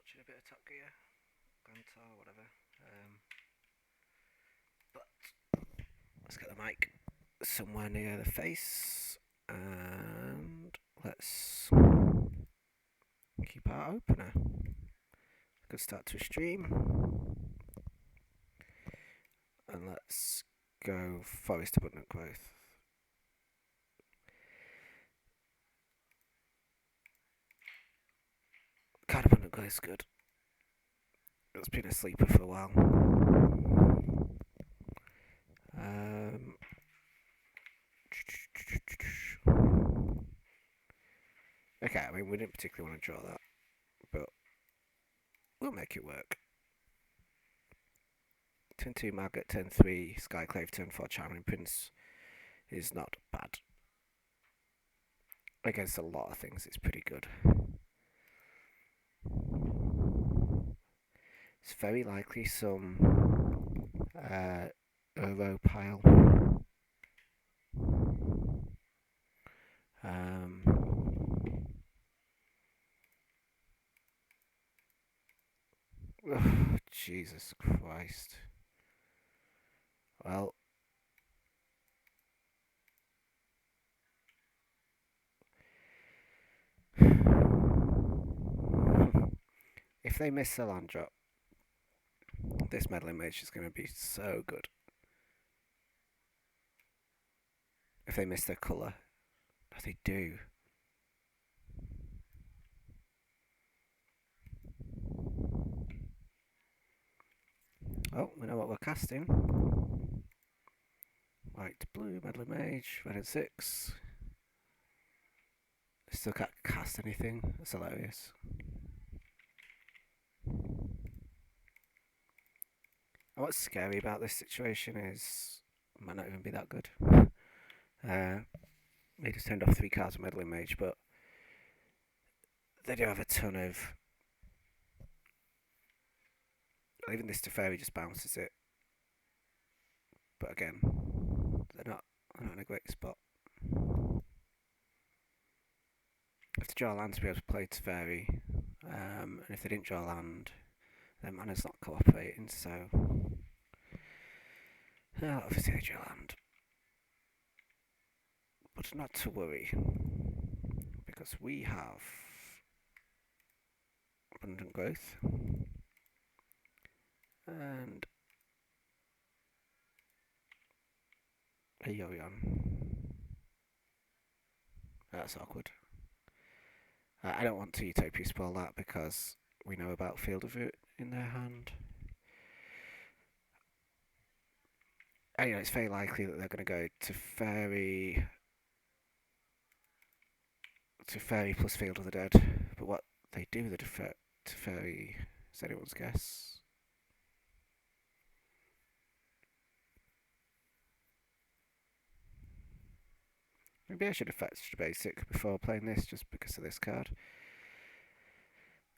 touching a bit of Top Gear, Gantar, whatever. But let's get the mic somewhere near the face and let's keep our opener. Good start to a stream. And let's go Forest Abundant Growth. Card Abundant Growth is good. It's been a sleeper for a while. Okay, I mean, we didn't particularly want to draw that, but we'll make it work. Turn 2 Maggot, turn 3 Skyclave, turn 4 Charming Prince is not bad. Against a lot of things, it's pretty good. It's very likely some Euro pile. Oh, Jesus Christ. Well, if they miss the land drop, this Meddling Mage is going to be so good. If they miss their colour, but they do. Oh, we know what we're casting. White, blue, Meddling Mage, red and 6. I still can't cast anything. That's hilarious. And what's scary about this situation is it might not even be that good. They just turned off 3 cards of Meddling Mage, but they do have a ton of. Even this Teferi just bounces it. But again, they're not in a great spot. If they draw a land to be able to play Teferi, and if they didn't draw a land, their mana's not cooperating, so obviously they draw land. But not to worry, because we have Abundant Growth and a Yorion. That's awkward. I don't want to Utopia spoil that because we know about Field of Root in their hand. And it's very likely that they're going to go to Fairy plus Field of the Dead. But what they do with the Teferi is anyone's guess. Maybe I should have fetched basic before playing this, just because of this card.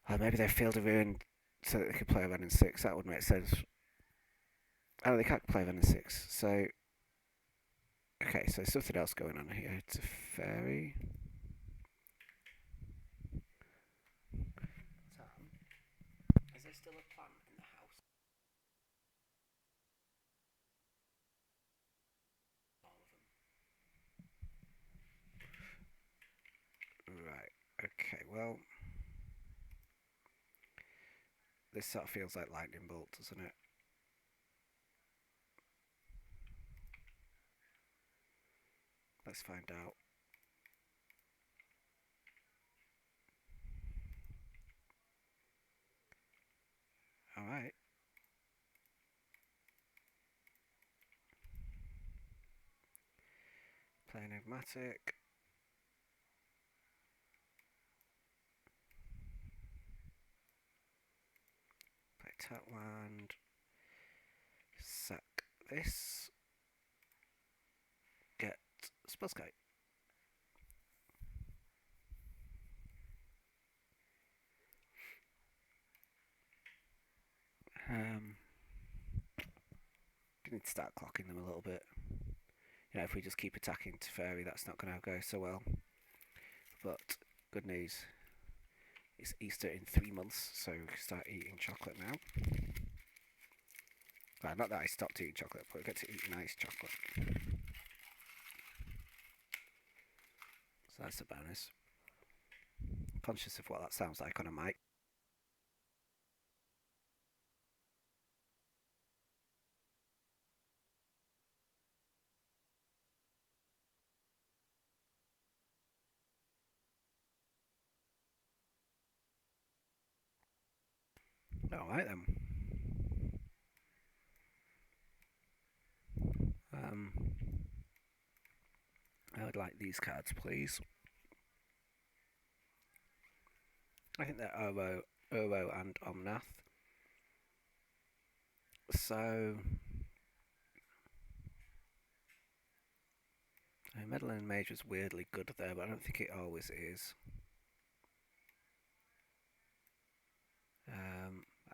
Or maybe they Field of Ruin so that they could play a Ren and 6. That would make sense. Oh, they can't play Ren and 6. So, okay, so something else going on here. It's a fairy. Tom, is there still a plant in the house? All of them. Right. Okay. Well, this sort of feels like lightning bolt, doesn't it? Let's find out. Alright. Play Enigmatic. Play tap land. Sack this. Get Spellskite. Need to start clocking them a little bit. You know, if we just keep attacking Teferi, that's not going to go so well. But good news It's Easter in 3 months, so start eating chocolate now. Well, not that I stopped eating chocolate, but I get to eat nice chocolate. So that's a bonus. Conscious of what that sounds like on a mic. Alright then. I would like these cards, please. I think they're Uro and Omnath. So, Meddling Mage was weirdly good there, but I don't think it always is.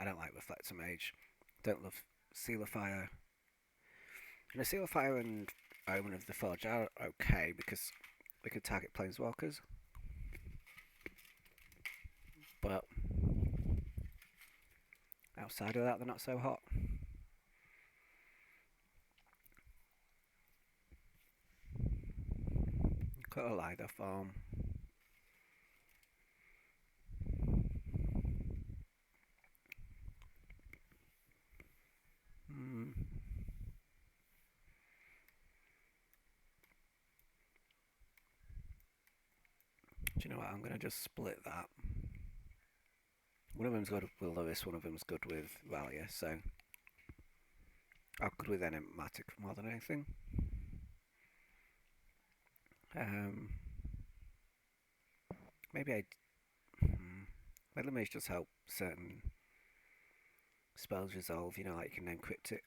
I don't like Reflector Mage. Don't love Seal of Fire. You know, Seal of Fire and Omen of the Forge are okay because they can target Planeswalkers. But outside of that, they're not so hot. Got a Lider farm. Do you know what? I'm going to just split that. One of them's good with Lewis, one of them's good with Valia, so I'm good with Enigmatic more than anything. Maybe I. Meddling Mage just help certain spells resolve, you know, like you can name Cryptic.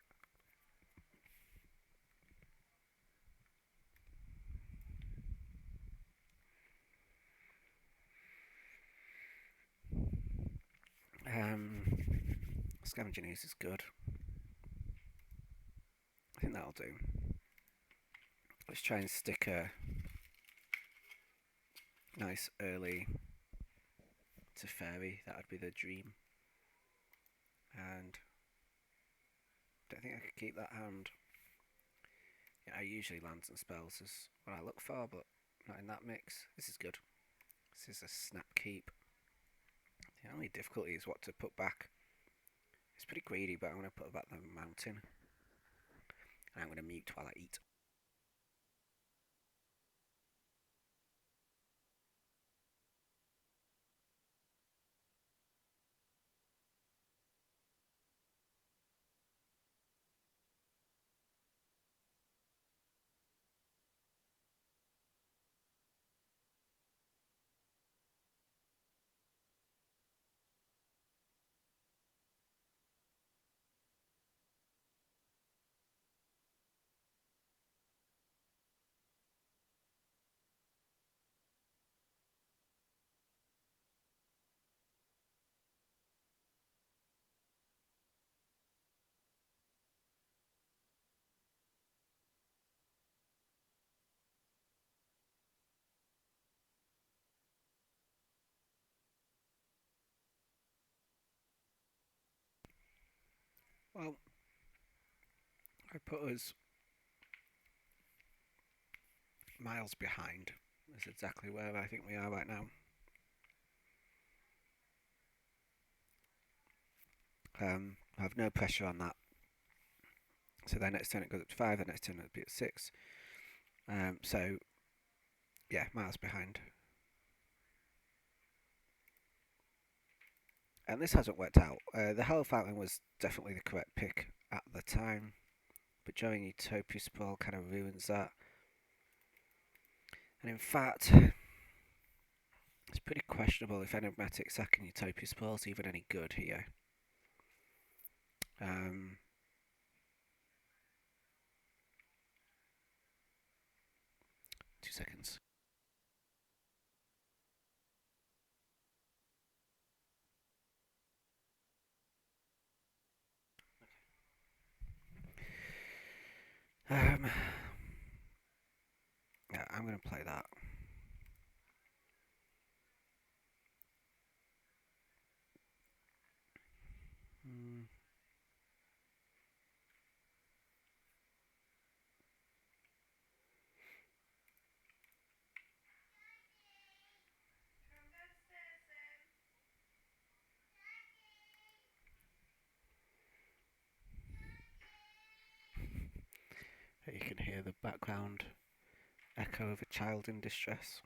Scavenger's is good. I think that'll do. Let's try and stick a nice early to Fairy. That would be the dream. And I don't think I could keep that hand. Yeah, usually lands and spells is what I look for, but not in that mix. This is good. This is a snap keep. The only difficulty is what to put back. It's pretty greedy, but I'm going to put back the mountain. And I'm going to mute while I eat. Well, I put us miles behind. That's exactly where I think we are right now. I have no pressure on that. So then next turn it goes up to 5, the next turn it will be at 6. So, yeah, miles behind. And this hasn't worked out. The Hell Fountain was definitely the correct pick at the time, but drawing Utopia Sprawl kind of ruins that. And in fact, it's pretty questionable if Enigmatic sacking Utopia Sprawl is even any good here. 2 seconds. Yeah, I'm going to play that. hear the background echo of a child in distress.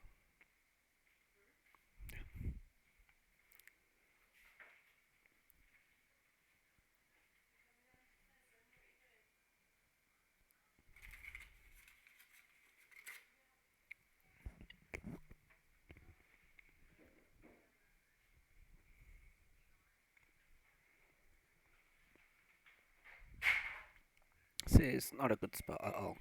This is not a good spot at all.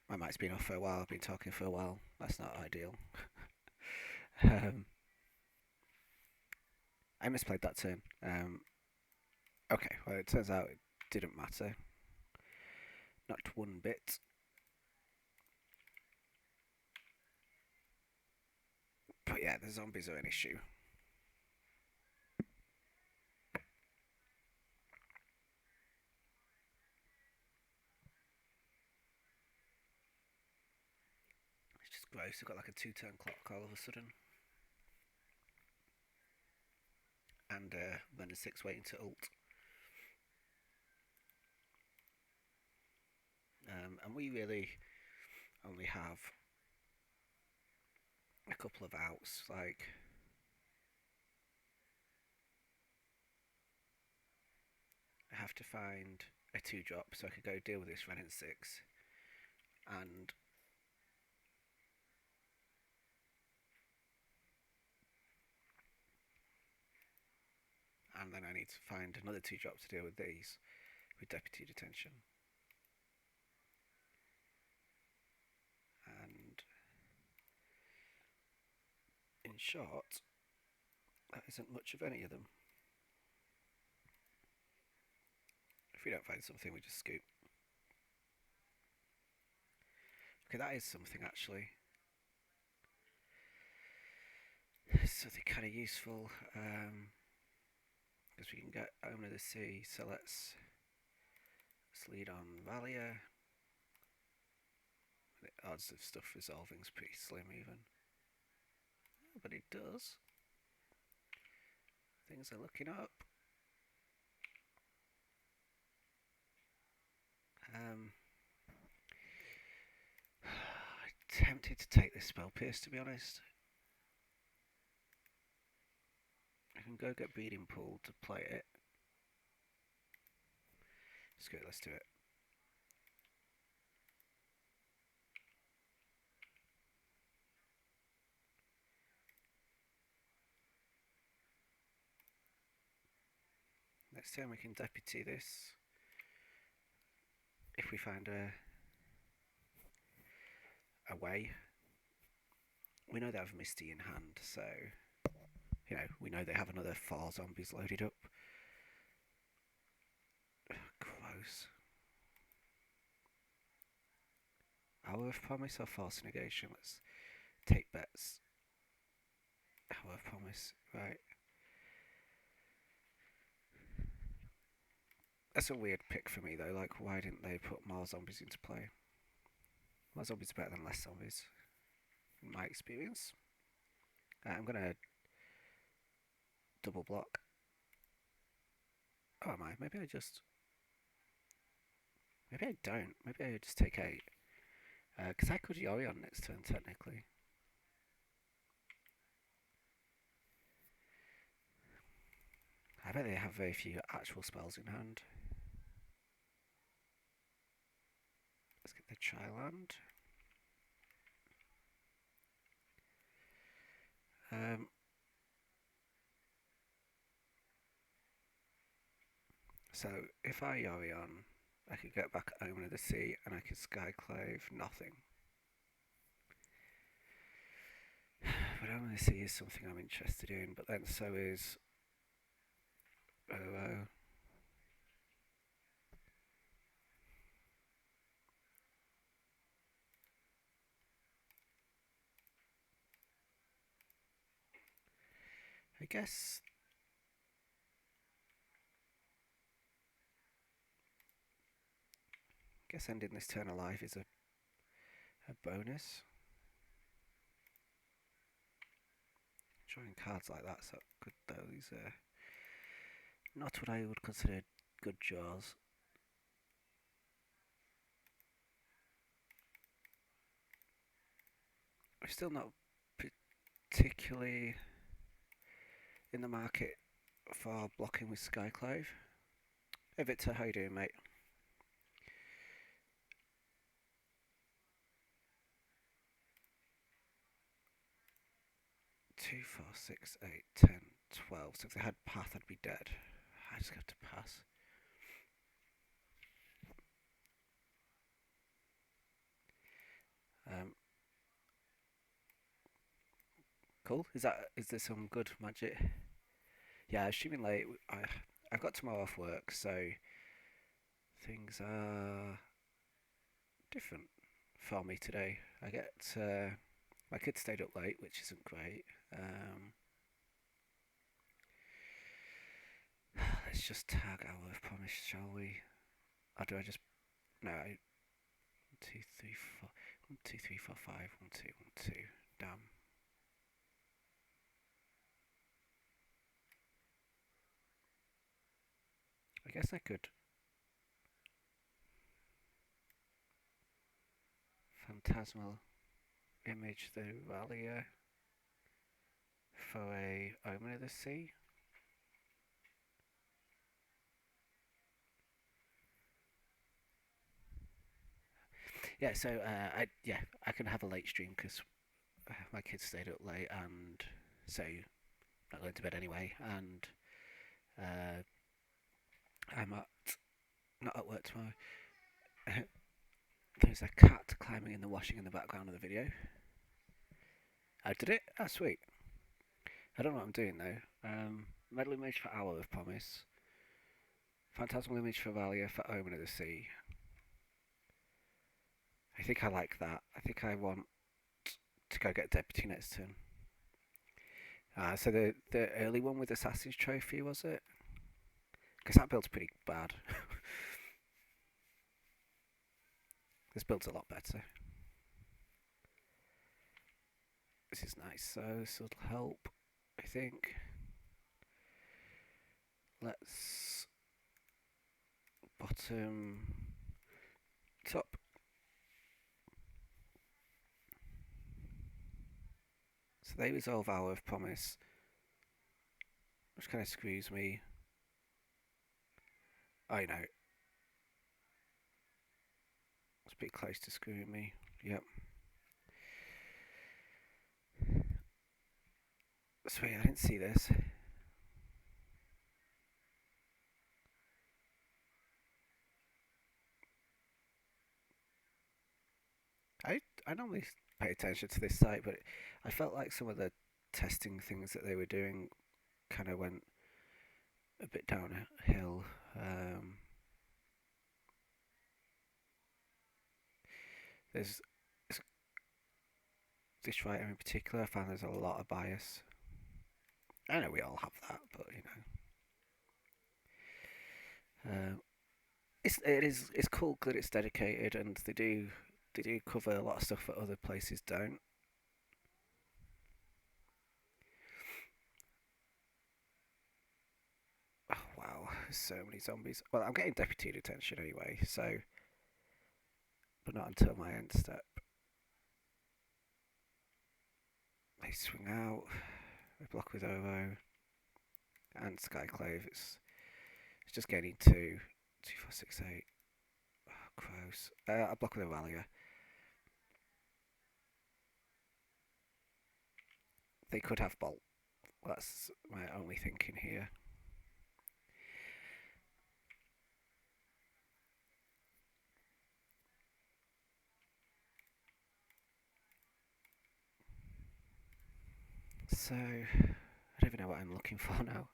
My mic's been off for a while. I've been talking for a while. That's not ideal. um, I misplayed that turn. Okay, well, it turns out it didn't matter. Not one bit. But yeah, the zombies are an issue. It's just gross. We've got like a 2-turn clock all of a sudden. And then a 6 waiting to ult. And we really only have a couple of outs. Like, I have to find a 2-drop, so I could go deal with this Ren in 6, and then I need to find another 2-drop to deal with these with Deputy Detention. And in short, that isn't much of any of them. If we don't find something, we just scoop. Okay, that is something actually. Something kind of useful, because we can get Omen of the Sea. So let's lead on Valia. The odds of stuff resolving is pretty slim even, but it does. Things are looking up. I'm tempted to take this Spell Pierce, to be honest. I can go get Breeding Pool to play it. Screw it, let's do it. Next time we can Deputy this. If we find a way. We know they have Misty in hand, so you know, we know they have another 4 zombies loaded up. Close. Hour of Promise or Force Negation? Let's take bets. Hour of Promise, right. That's a weird pick for me though, like why didn't they put more zombies into play? More zombies are better than less zombies, in my experience. I'm gonna double block. Oh, am I? Maybe I don't. Maybe I just take 8. Because I could Yori on next turn, technically. I bet they have very few actual spells in hand. Let's get the Tri-land. So if I Yori on, I could get back Omen of the Sea and I could Skyclave nothing. But Omen of the Sea is something I'm interested in, but then so is OO. I guess ending this turn alive is a bonus. Drawing cards like that's not good though. These are not what I would consider good draws. We're still not particularly in the market for blocking with Skyclave. Hey Victor, how you doing, mate? 2, 4, 6, 8, 10, 12. So if they had Path, I'd be dead. I just have to pass. Cool. Is there some good magic? Yeah, assuming late. I've got tomorrow off work, so things are different for me today. I get my kid stayed up late, which isn't great. Let's just tag Hour of Promise, shall we? Or do I just no? 1, 2, 3, 4. 1, 2, 3, 4, 5. 1, 2, 1, 2. Damn. I guess I could Phantasmal Image the Valia for a Omen of the Sea. Yeah, so I can have a late stream because my kids stayed up late, and so not going to bed anyway, and uh, I'm not at work tomorrow. There's a cat climbing in the washing in the background of the video. I did it. Ah, sweet. I don't know what I'm doing though. Medal image for Hour of Promise. Phantasmal image for Valia for Omen of the Sea. I think I like that. I think I want to go get Deputy next turn. So the early one with Assassin's Trophy, was it? Because that build's pretty bad. This build's a lot better. This is nice, so this will help, I think. Let's bottom top. So they resolve Hour of Promise, which kind of screws me. I know. It's a bit close to screwing me. Yep. Sorry, I didn't see this. I normally pay attention to this site, but I felt like some of the testing things that they were doing kind of went a bit downhill. There's this writer in particular. I found there's a lot of bias. I know we all have that, but you know, it's cool that it's dedicated, and they do cover a lot of stuff that other places don't. Oh, wow, there's so many zombies. Well, I'm getting deputy detention anyway, so but not until my end step. They swing out. They block with Ovo and Skyclave. It's just getting 2, 4, 6, 8. Oh, gross. I block with Avalia. They could have Bolt. That's my only thinking here. So, I don't even know what I'm looking for now.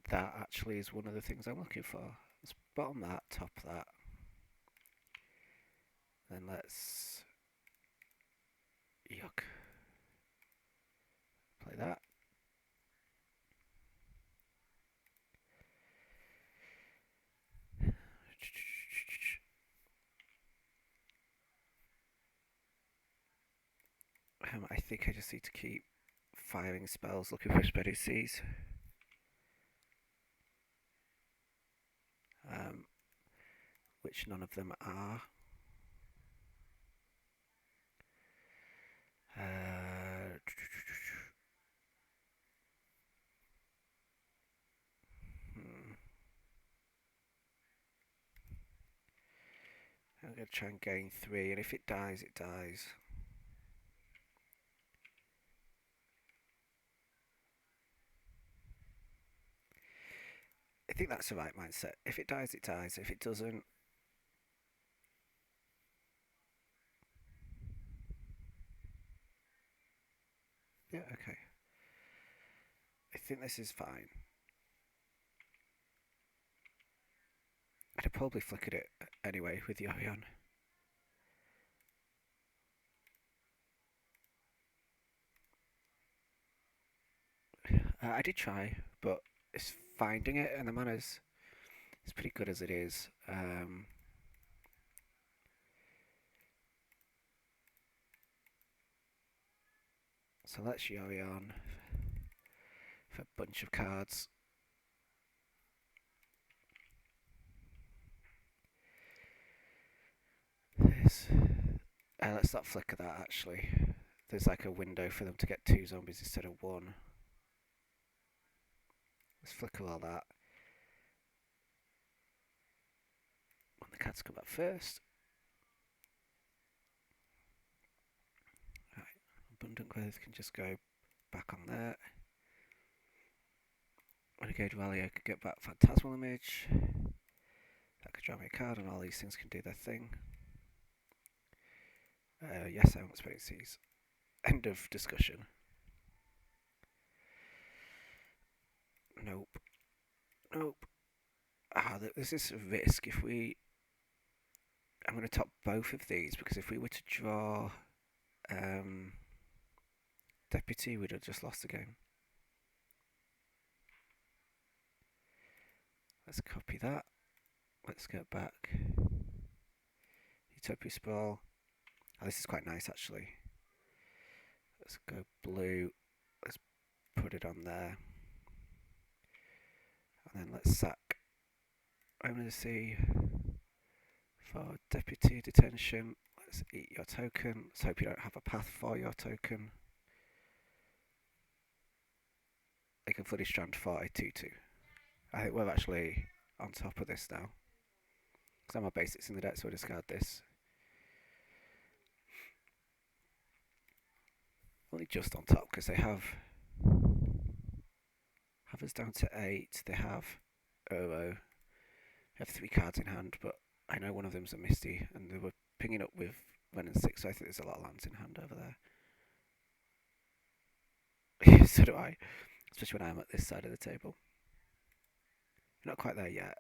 That actually is one of the things I'm looking for. Let's bottom that, top that. Then let's... Yuck. Play that. I think I just need to keep firing spells looking for Spreading Seas. Which none of them are. I'm going to try and gain 3, and if it dies, it dies. I think that's the right mindset. If it dies, it dies. If it doesn't... Yeah, okay. I think this is fine. I'd have probably flickered it anyway with the Orion. I did try, but it's finding it, and the mana's it's pretty good as it is. So let's Orion for a bunch of cards. Let's not flicker that actually. There's like a window for them to get 2 zombies instead of 1. Let's flicker all that. the cards come back first. Right, Abundant Growth can just go back on there. Renegade Value could get back Phantasmal Image. That could draw me a card, and all these things can do their thing. Yes, I want Spinning Seas. End of discussion. Nope. Nope. There's this risk if we... I'm going to top both of these, because if we were to draw Deputy, we'd have just lost the game. Let's copy that. Let's get back. Utopia Sprawl. Oh, this is quite nice, actually. Let's go blue. Let's put it on there. And then let's sack Omnidacy for Deputy Detention. Let's eat your token. Let's hope you don't have a path for your token. They can Flooded Strand for a 2-2. I think we're actually on top of this now. Because I'm my basics in the deck, so we'll discard this. Only just on top, because they have us down to 8. They have Uro. They have 3 cards in hand, but I know one of them's a Misty, and they were pinging up with Ren and 6, so I think there's a lot of lands in hand over there. So do I, especially when I'm at this side of the table. We're not quite there yet,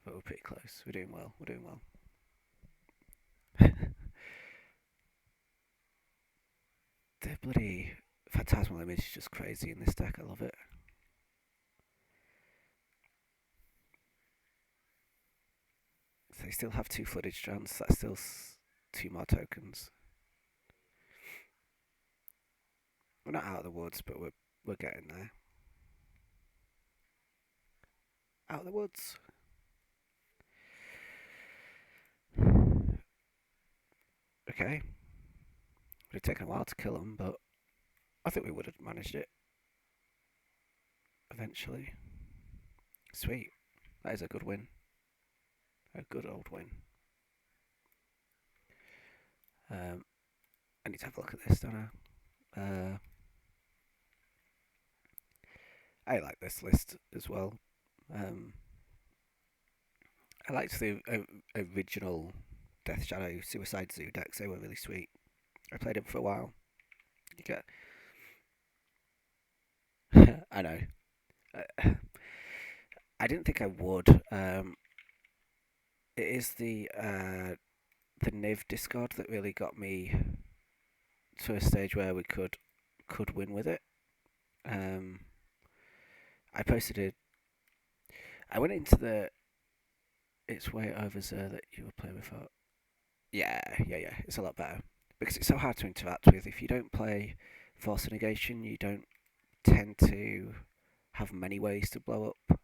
but we're pretty close. We're doing well. We're doing well. The bloody Phantasmal Image is just crazy in this deck. I love it. So they still have 2 Flooded Strands. That's still 2 more tokens. We're not out of the woods, but we're getting there. Out of the woods. Okay. Would have taken a while to kill them, but I think we would have managed it eventually. Sweet. That is a good win. A good old win. I need to have a look at this, don't I? I like this list as well. I liked the original Death Shadow Suicide Zoo decks. They were really sweet. I played them for a while. You get... I know. I didn't think I would. It is the Niv Discord that really got me to a stage where we could win with it. I posted it. I went into the It's Way Over Zer that you were playing before. Yeah. It's a lot better. Because it's so hard to interact with. If you don't play Force of Negation, you don't tend to have many ways to blow up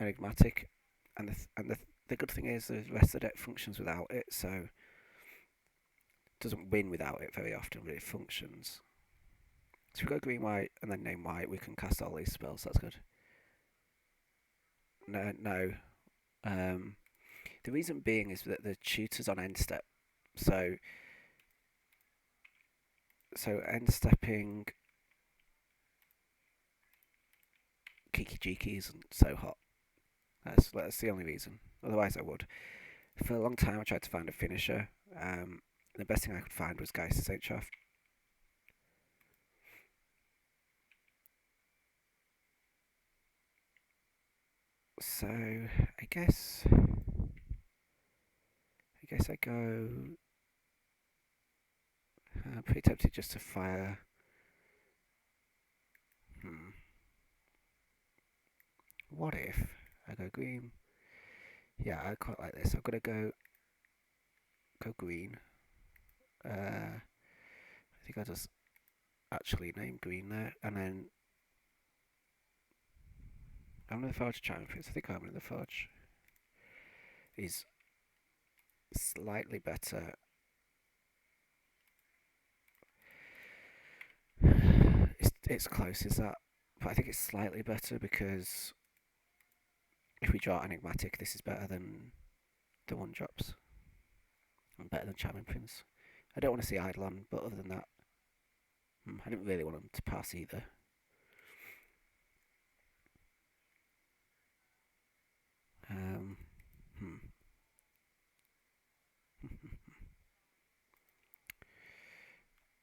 Enigmatic. And the good thing is the rest of the deck functions without it, so it doesn't win without it very often, but it functions. So if we go green, white, and then name white, we can cast all these spells. That's good. No. The reason being is that the tutor's on end step. So end stepping Kiki Jiki isn't so hot. That's the only reason. Otherwise I would. For a long time I tried to find a finisher. The best thing I could find was Geist St. Shaft. So I guess I go... I'm pretty tempted just to fire... What if I go green? Yeah, I quite like this. I'm gonna go green. I think I'll just actually name green there, and then I'm gonna Forge Champions. I think I'm gonna Forge is slightly better. It's close, is that? But I think it's slightly better because If we draw Enigmatic, this is better than the 1-drops. And better than Charming Prince. I don't want to see Eidolon, but other than that, I didn't really want him to pass either.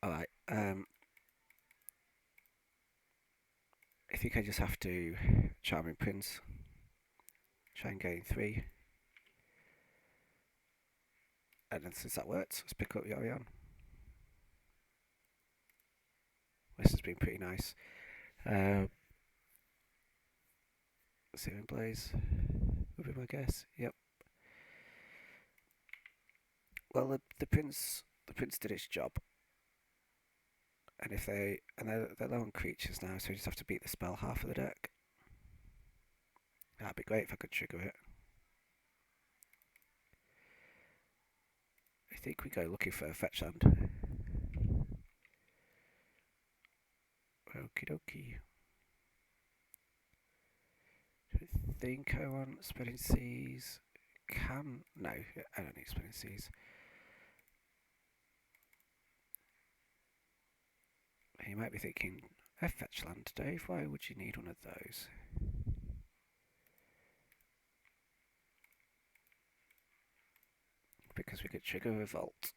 Alright, I think I just have to Charming Prince. Try and gain 3. And then since that works, let's pick up Yorion. This has been pretty nice. Searing Blaze would be my guess. Yep. Well, the prince did its job. And if they're low on creatures now, so we just have to beat the spell half of the deck. That'd be great if I could trigger it. I think we go looking for a fetch land. Okie dokie. I think I want Spreading Seas. No, I don't need Spreading Seas. You might be thinking, a fetch land, Dave, why would you need one of those? Because we could trigger Revolt,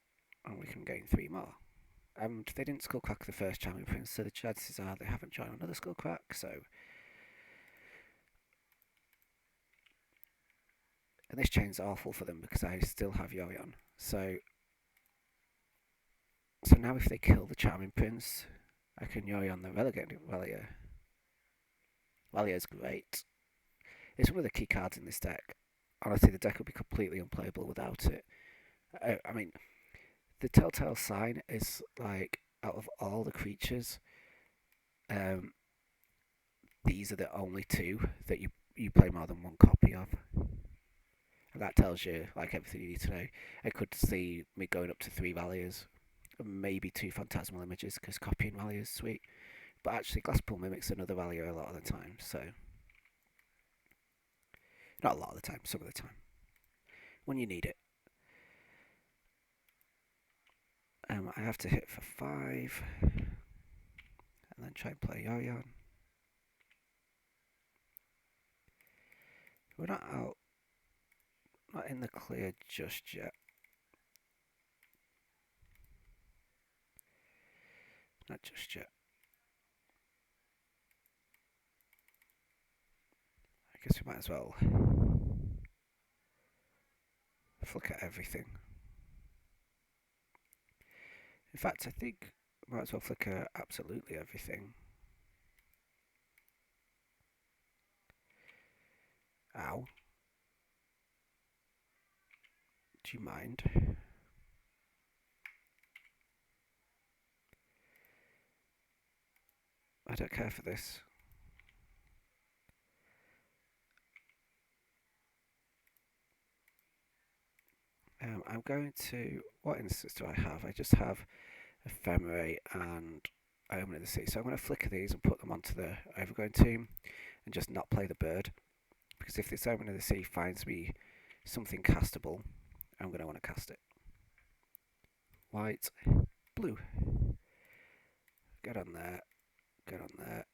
and we can gain 3 more. They didn't Skullcrack the first Charming Prince, so the chances are they haven't joined another Skullcrack, so... And this chain's awful for them because I still have Yorion. So now if they kill the Charming Prince, I can Yorion the Relegated Valia. Valia's great. It's one of the key cards in this deck. Honestly, the deck would be completely unplayable without it. I mean, the Telltale Sign is like, out of all the creatures, these are the only 2 that you play more than 1 copy of. And that tells you like everything you need to know. I could see me going up to 3 Valias, maybe 2 Phantasmal Images, because copying Valia is sweet. But actually, Glasspool mimics another Valia a lot of the time, so... Not a lot of the time, some of the time. When you need it. I have to hit for 5. And then try and play Yorion. We're not out. Not in the clear just yet. Not just yet. I guess we might as well look at everything. In fact, I think I might as well flicker absolutely everything. Ow. Do you mind? I don't care for this. I'm going to... What instance do I have? I just have Ephemerate and Omen of the Sea. So I'm going to flicker these and put them onto the Overgrown Tomb and just not play the bird. Because if this Omen of the Sea finds me something castable, I'm going to want to cast it. White, blue. Get on there. Get on there.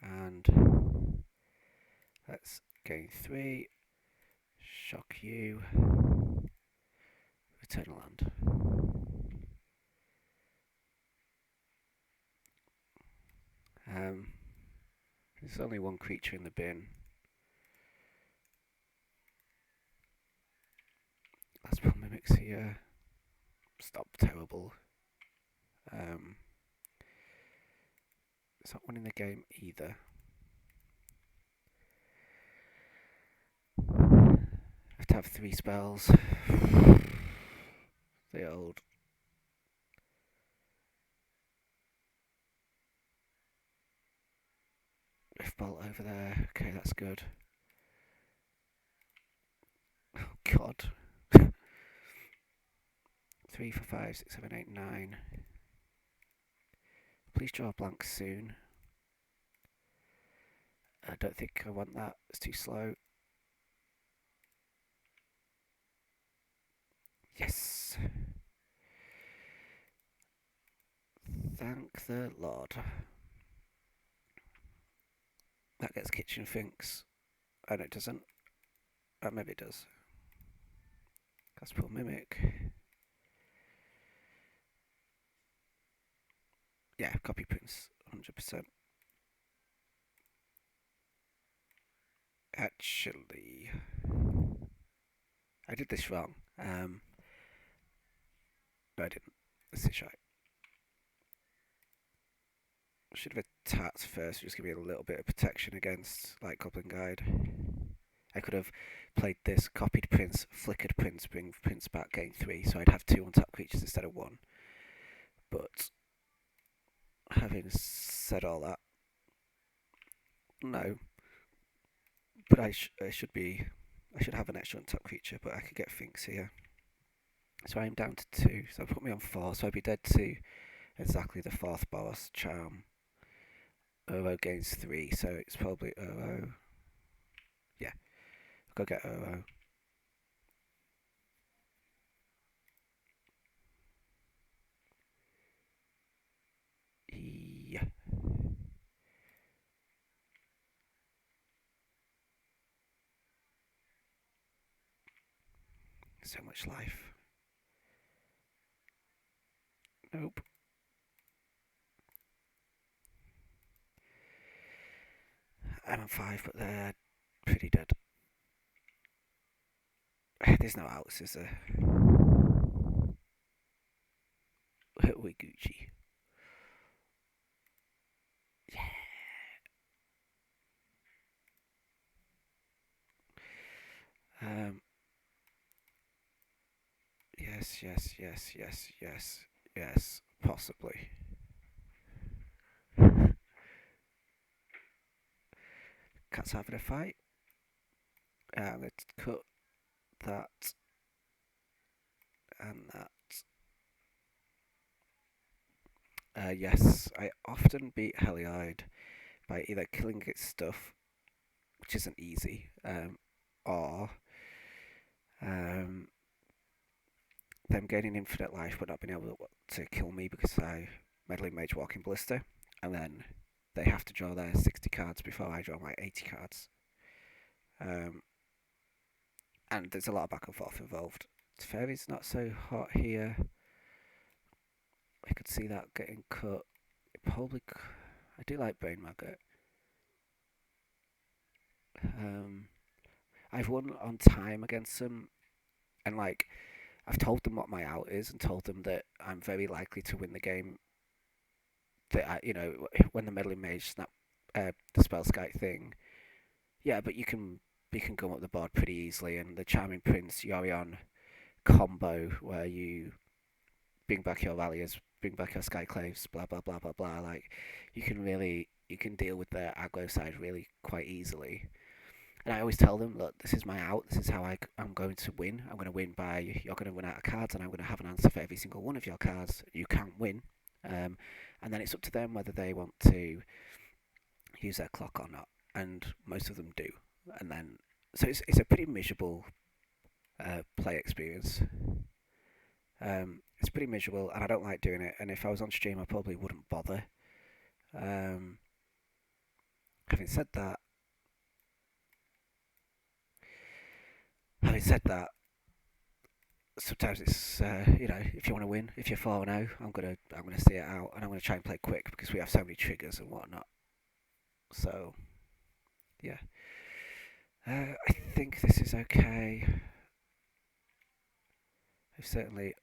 And let's gain 3. Shock you. Return a land. There's only 1 creature in the bin. Last one mimics here. Stop terrible. It's not winning the game either. I have to have 3 spells. The old. Rift Bolt over there. Okay, that's good. Oh god. 3 for 5, 6, 7, 8, 9. Please draw a blank soon. I don't think I want that. It's too slow. Yes. Thank the Lord. That gets kitchen finks. Oh, no, it doesn't. Oh, maybe it does. Gospel Mimic. Yeah, copy prints, 100%. Actually, I did this wrong. No, I didn't. This is right. Should have attacked first, just give me a little bit of protection against, like, Goblin Guide. I could have played this, copied Prince, flickered Prince, bring Prince back, gain 3, so I'd have 2 untapped creatures instead of 1. But, having said all that, no. But I should have an extra untapped creature, but I could get Finks here. So I'm down to 2, so put me on 4, so I'd be dead to exactly the 4th Boros Charm. Uro gains 3, so it's probably Uro. Yeah, I'll go get Uro. Yeah. So much life. Nope. I'm on 5, but they're pretty dead. There's no outs, is there? We Gucci. Yeah. Yes, yes, yes, yes, yes, yes, possibly. Cat's having a fight. Let's cut that and that. Yes, I often beat Heliod by either killing its stuff, which isn't easy, or um, them gaining infinite life but not being able to kill me because I meddling mage walking blister, and then they have to draw their 60 cards before I draw my 80 cards. And there's a lot of back and forth involved. Fairy's not so hot here. I could see that getting cut. I do like Brain Maggot. I've won on time against them, and like I've told them what my out is, and told them that I'm very likely to win the game. That when the meddling mage snap the spell skite thing, yeah, but you can come up the board pretty easily, and the Charming Prince Yorion combo where you bring back your Valiers, bring back your Skyclaves, blah blah blah blah blah. Like you can deal with the aggro side really quite easily. And I always tell them, look, this is my out. This is how I'm going to win. I'm going to win by you're going to run out of cards, and I'm going to have an answer for every single one of your cards. You can't win, and then it's up to them whether they want to use their clock or not. And most of them do. And then so it's a pretty miserable play experience. It's pretty miserable, and I don't like doing it. And if I was on stream, I probably wouldn't bother. Um, having said that, having said that, sometimes it's if you want to win, if you're 4-0, I'm gonna see it out, and I'm gonna try and play quick because we have so many triggers and whatnot. So yeah, I think this is okay. I've certainly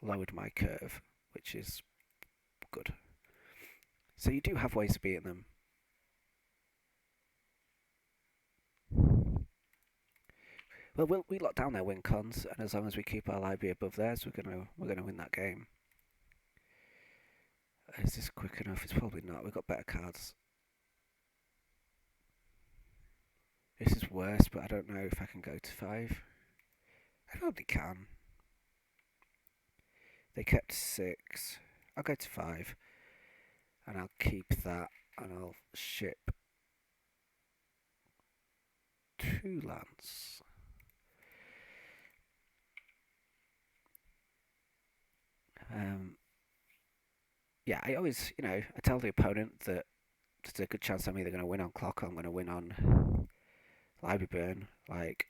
lowered my curve, which is good. So you do have ways of beating them. Well, we lock down their win cons, and as long as we keep our library above theirs, we're gonna win that game. Is this quick enough? It's probably not. We've got better cards. This is worse, but I don't know if I can go to 5. I probably can. They kept 6. I'll go to 5, and I'll keep that, and I'll ship 2 lands. Yeah, I always, I tell the opponent that there's a good chance I'm either going to win on clock or I'm going to win on library burn. Like,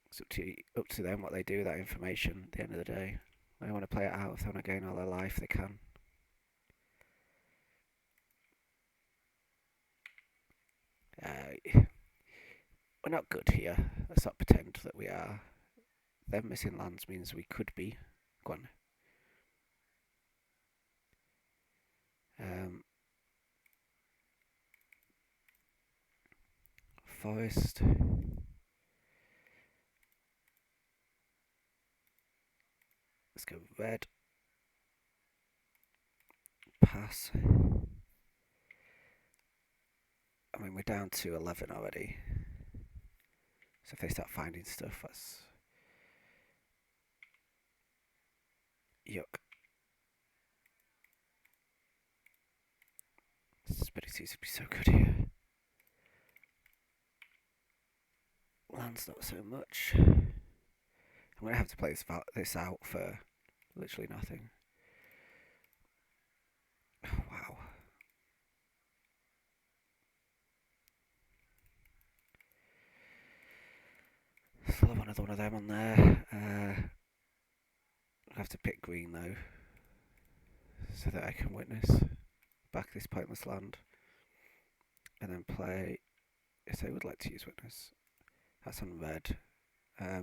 it's up to them what they do with that information at the end of the day. They want to play it out. If they want to gain all their life, they can. We're not good here. Let's not pretend that we are. Them missing lands means we could be. Go on. Forest. Let's go red. Pass. I mean, we're down to 11 already. So if they start finding stuff, that's... Yuck. Spirit seems to be so good here. Land's not so much. I'm going to have to play this out for literally nothing. Oh, wow. Still have another one of them on there. I'll have to pick green though, so that I can witness back this pointless land. And then play, if they would like to use witness. That's on red. Oh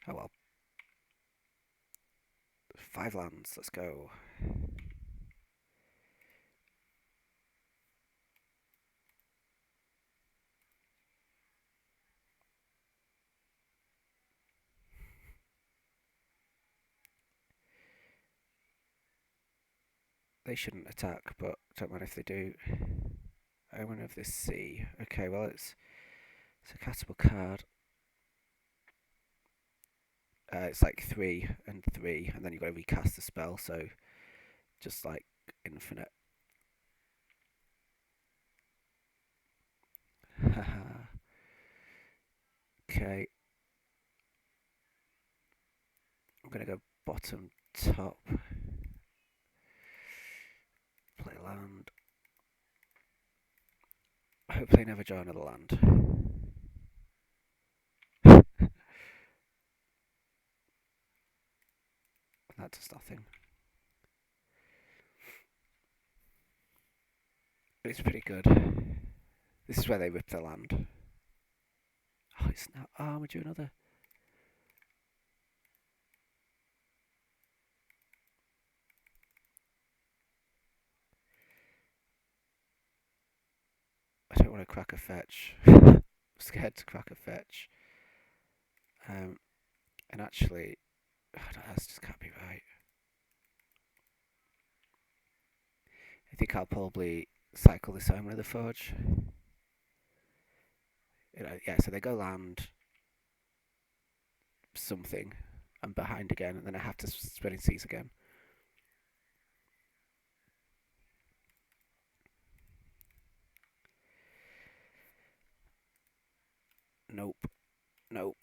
well. 5 lands, let's go. They shouldn't attack, but don't mind if they do. Omen of the Sea. Okay, well it's a castable card. It's like 3 and 3, and then you've got to recast the spell, so just like infinite. Okay. I'm gonna go bottom top. Play land. Hopefully never draw another land. That does nothing. It's pretty good. This is where they rip the land. Oh, it's now. Oh, I'm gonna do another. I don't want to crack a fetch. I'm scared to crack a fetch. And actually, that just can't be right. I think I'll probably cycle this Omen of the Forge. Yeah, so they go land something. I'm behind again, and then I have to Spreading Seas again. Nope. Nope.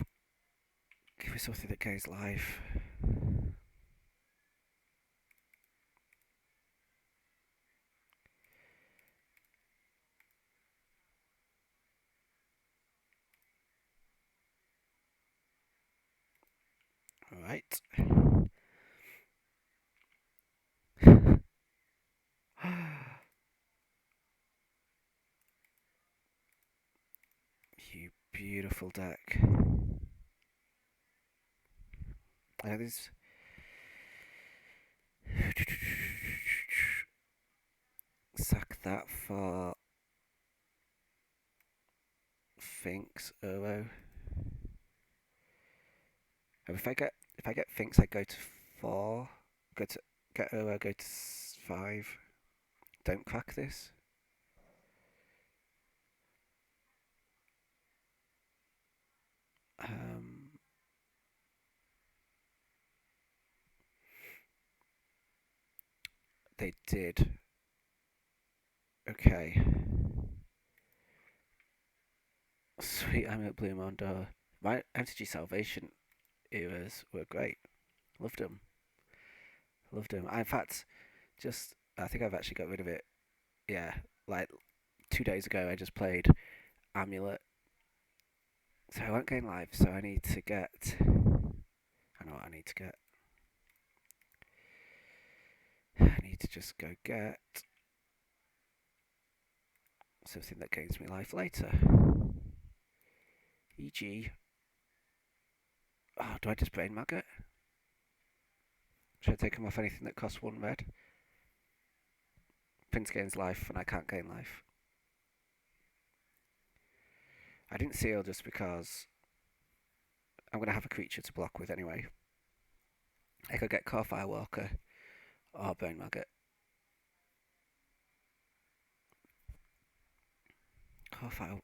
Give me something that gains life. Alright. You beautiful deck. This. Sack that for Finks, Uro. If I get Finks, I go to 4. Get Uro, go to 5. Don't crack this. They did. Okay. Sweet Amulet Blue Mondo. My MTG Salvation eras were great. Loved them. Loved them. In fact, just I think I've actually got rid of it. Yeah, like 2 days ago, I just played Amulet. So I won't gain life. So I need to get. I know what I need to get. I need to just go get something that gains me life later. E.g. Oh, do I just Brain Maggot? Should I take him off anything that costs 1 red? Prince gains life and I can't gain life. I didn't seal just because I'm going to have a creature to block with anyway. I could get Core Firewalker or Brain Maggot. Core Fire.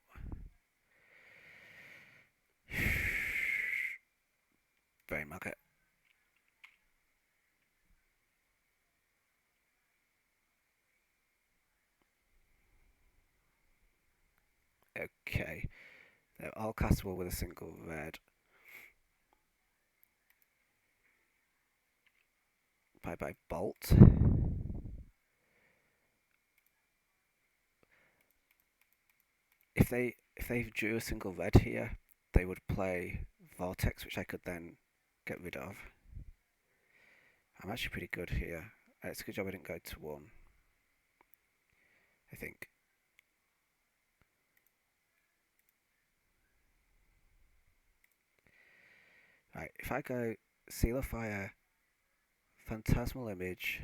Brain Maggot. Okay. They're all castable with a single red. Bye bye Bolt. If they drew a single red here, they would play Vortex, which I could then get rid of. I'm actually pretty good here. It's a good job I didn't go to 1. I think. Right, if I go Seal of Fire, Phantasmal Image,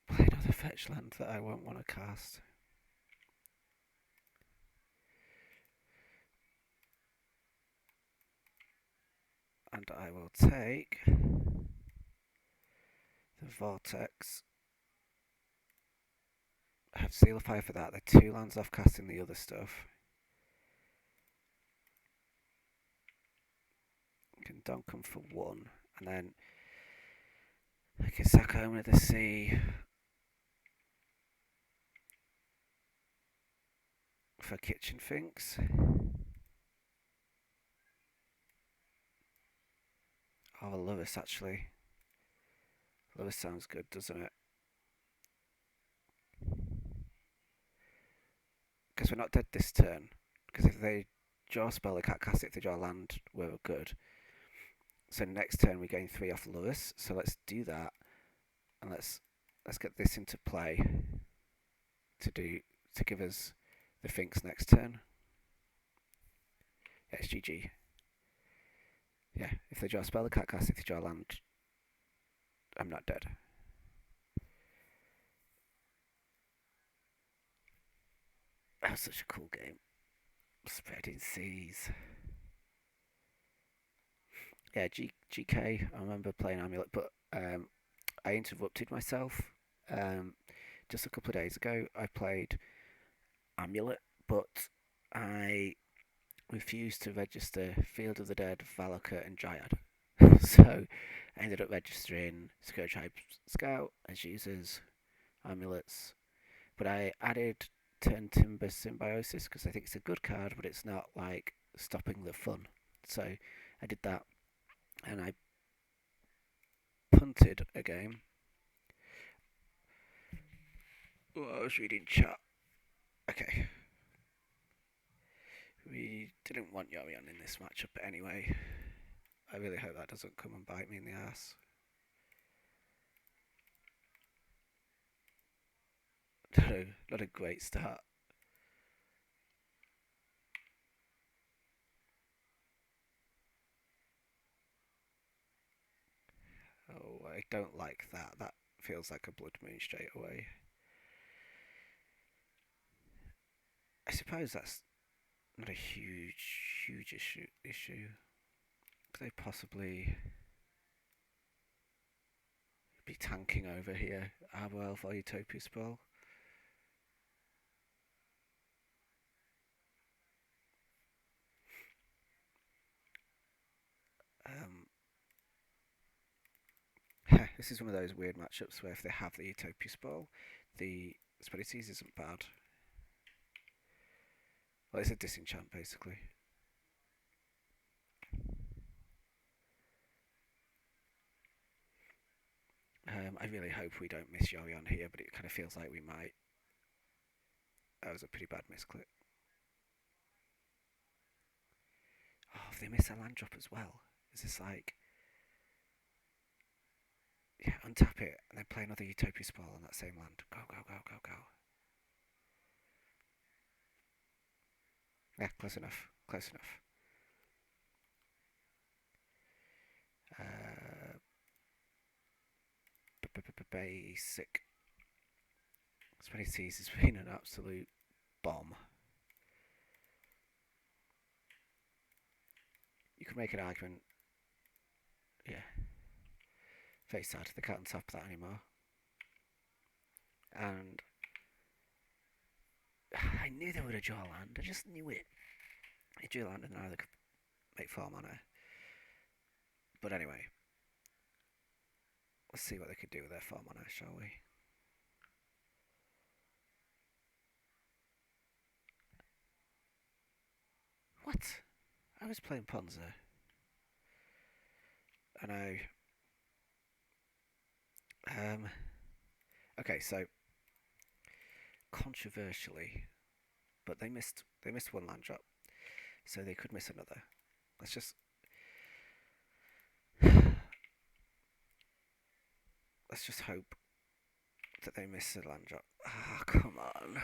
play another fetch land that I won't want to cast. And I will take the Vortex. I have Seal of Fire for that. They're 2 lands off casting the other stuff. I can dunk them for 1. And then I can sack Home of the Sea for Kitchen Finks. Oh, Lewis actually. Lewis sounds good, doesn't it? Because we're not dead this turn. Because if they draw a spell, they can't cast it. If they draw a land, we're good. So next turn we gain 3 off Lewis. So let's do that, and let's get this into play to give us the Finks next turn. Yeah, it's GG. Yeah, if they draw a spell, they can't cast it. If they draw a land, I'm not dead. That was such a cool game. Spreading Seas. Yeah, GK. I remember playing Amulet, but I interrupted myself. Just a couple of days ago, I played Amulet, but I refused to register Field of the Dead, Valakut, and Dryad. So I ended up registering Secure Tribe Scout as users, Amulets, but I added Turn Timber Symbiosis because I think it's a good card, but it's not like stopping the fun. So I did that, and I punted a game. Oh, I was reading chat. Okay. We didn't want Yorion in this matchup anyway. I really hope that doesn't come and bite me in the ass. Not a great start. Oh, I don't like that. That feels like a Blood Moon straight away. I suppose that's not a huge issue. Could they possibly be tanking over here? Arbor Elf or Utopia Spell? This is one of those weird matchups where if they have the Utopia Spell, the Spirites isn't bad. Well, it's a disenchant basically. I really hope we don't miss Yorion here, but it kind of feels like we might. That was a pretty bad misclick. Oh, if they miss a land drop as well, is this like. Yeah, untap it and then play another Utopia Spell on that same land. Go, go, go, go, go. Yeah, close enough. Close enough. Basic. Spirites has been an absolute bomb. You could make an argument. Yeah. Very sad. They can't untap that anymore. And I knew they would have draw land. I just knew it. They drew land and now they could make 4 mana. But anyway, let's see what they could do with their 4 mana, shall we? What? I was playing Ponza. I know. Okay, so controversially, but they missed one land drop, so they could miss another. Let's just hope that they miss a land drop. Ah, oh, come on.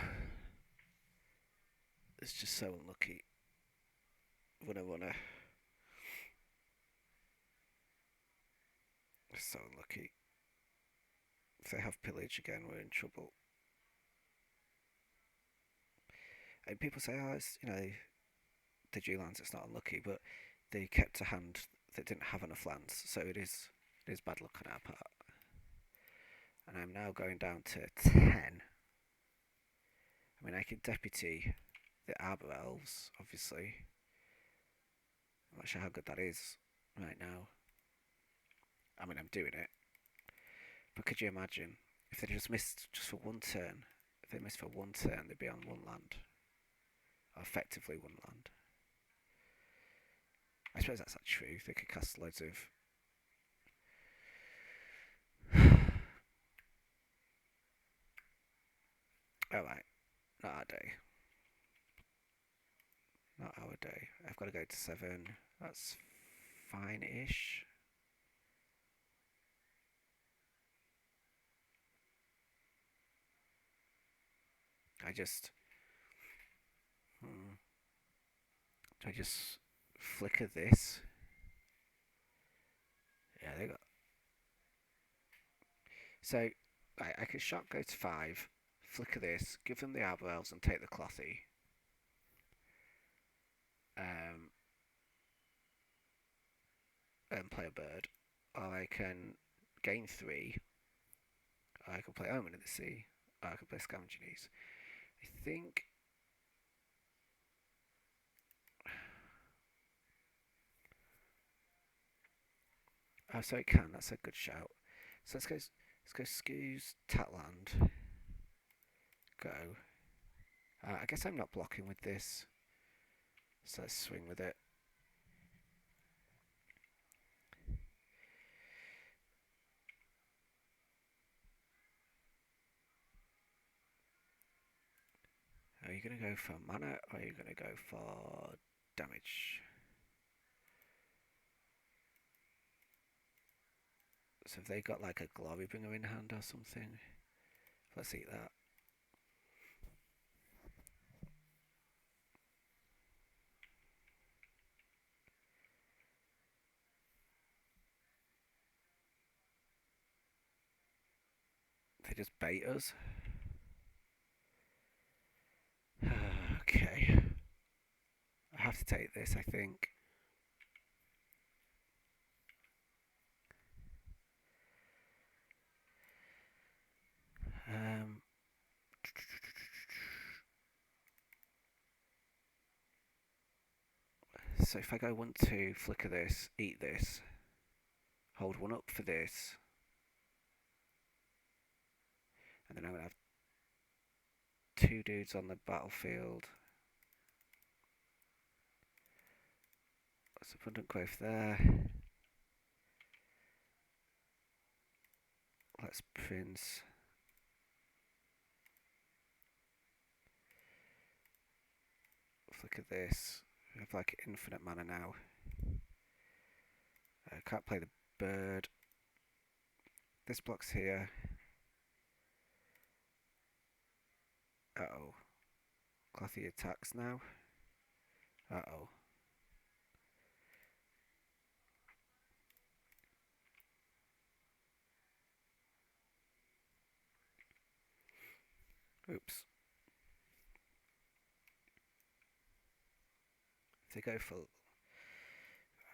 It's just so unlucky. Winner. It's so unlucky. If they have pillage again, we're in trouble. And people say, oh, it's, the G lands, it's not unlucky, but they kept a hand that didn't have enough lands, so it is bad luck on our part. And I'm now going down to 10. I mean, I could deputy the Arbor Elves, obviously. I'm not sure how good that is right now. I mean, I'm doing it. But could you imagine if they just missed just for one turn? If they missed for one turn, they'd be on one land. Or effectively one land. I suppose that's not true. They could cast loads of. Alright, not our day. Not our day. I've got to go to 7. That's fine-ish. I just. Do I just flicker this? Yeah, they got. So, I could shot go to 5, flicker this, give them the Arbor Elves and take the Clothy. And play a bird. Or I can gain 3. Or I can play Omen of the Sea. Or I can play Scavenging Ooze. I think. Oh, so it can. That's a good shout. So let's go Scoos, Tatland. Go. I guess I'm not blocking with this. So let's swing with it. Are you going to go for mana or are you going to go for damage? So have they got like a Glorybringer in hand or something? Let's eat that. They just bait us. Okay. I have to take this, I think. So if I go 1, 2, flicker this, eat this, hold 1 up for this, And then I'm going to have two dudes on the battlefield. That's abundant growth there. Let's Prince. Look at this. We have like infinite mana now. I can't play the bird. This block's here. Uh-oh. Clothy attacks now. Uh-oh. Oops. If they go full...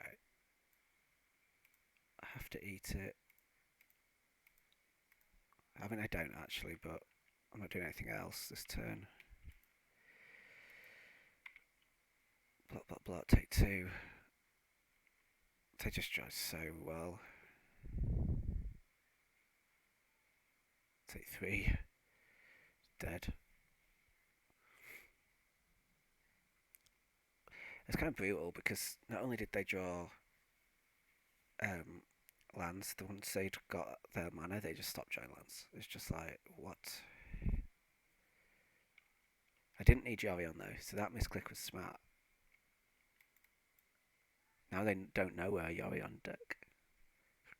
Right. I have to eat it. I mean, I don't actually, but I'm not doing anything else this turn. Block, block, block, take two. They just try so well. Take three. Dead. It's kind of brutal because not only did they draw lands, the once they'd got their mana, they just stopped drawing lands. It's just like, what? I didn't need Yorion though, so that misclick was smart. Now they don't know where Yorion deck.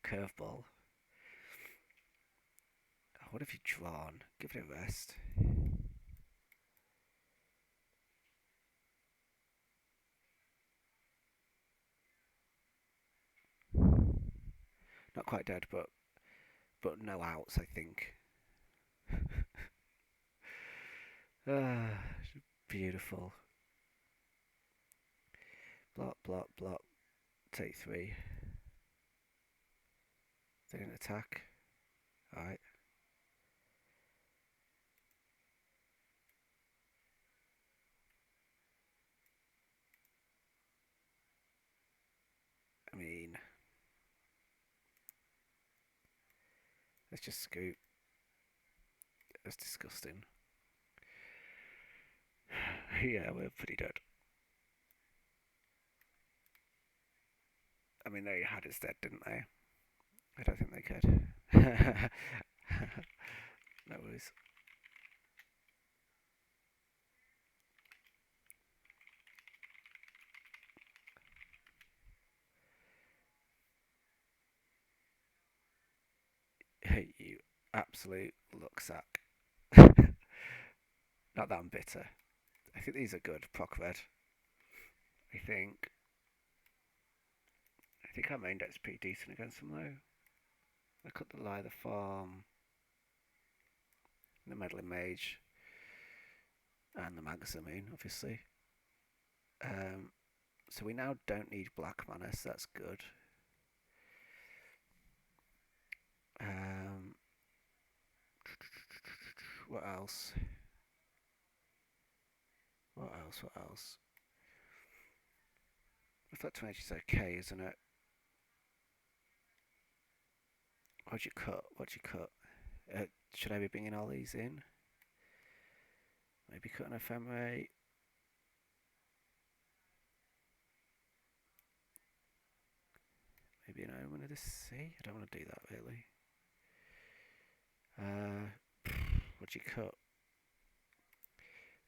Curveball. What have you drawn? Give it a rest. Not quite dead, but no outs, I think. Beautiful. Block, block, block. Take three. They didn't attack. Alright. I mean, let's just scoot. That's disgusting. Yeah, we're pretty dead. I mean, they had us dead, didn't they? I don't think they could. No worries. You absolute lucksack. Not that I'm bitter. I think these are good, proc red. I think our main deck's pretty decent against them though. I cut the lie, the farm, the meddling mage, and the Magazine, obviously. So we now don't need black mana, so that's good. What else? What else? Reflect Mage is okay, isn't it? What'd you cut? Should I be bringing all these in? Maybe cut an Ephemerate. Maybe an Omen of the Sea? I don't want to do that really. What'd you cut?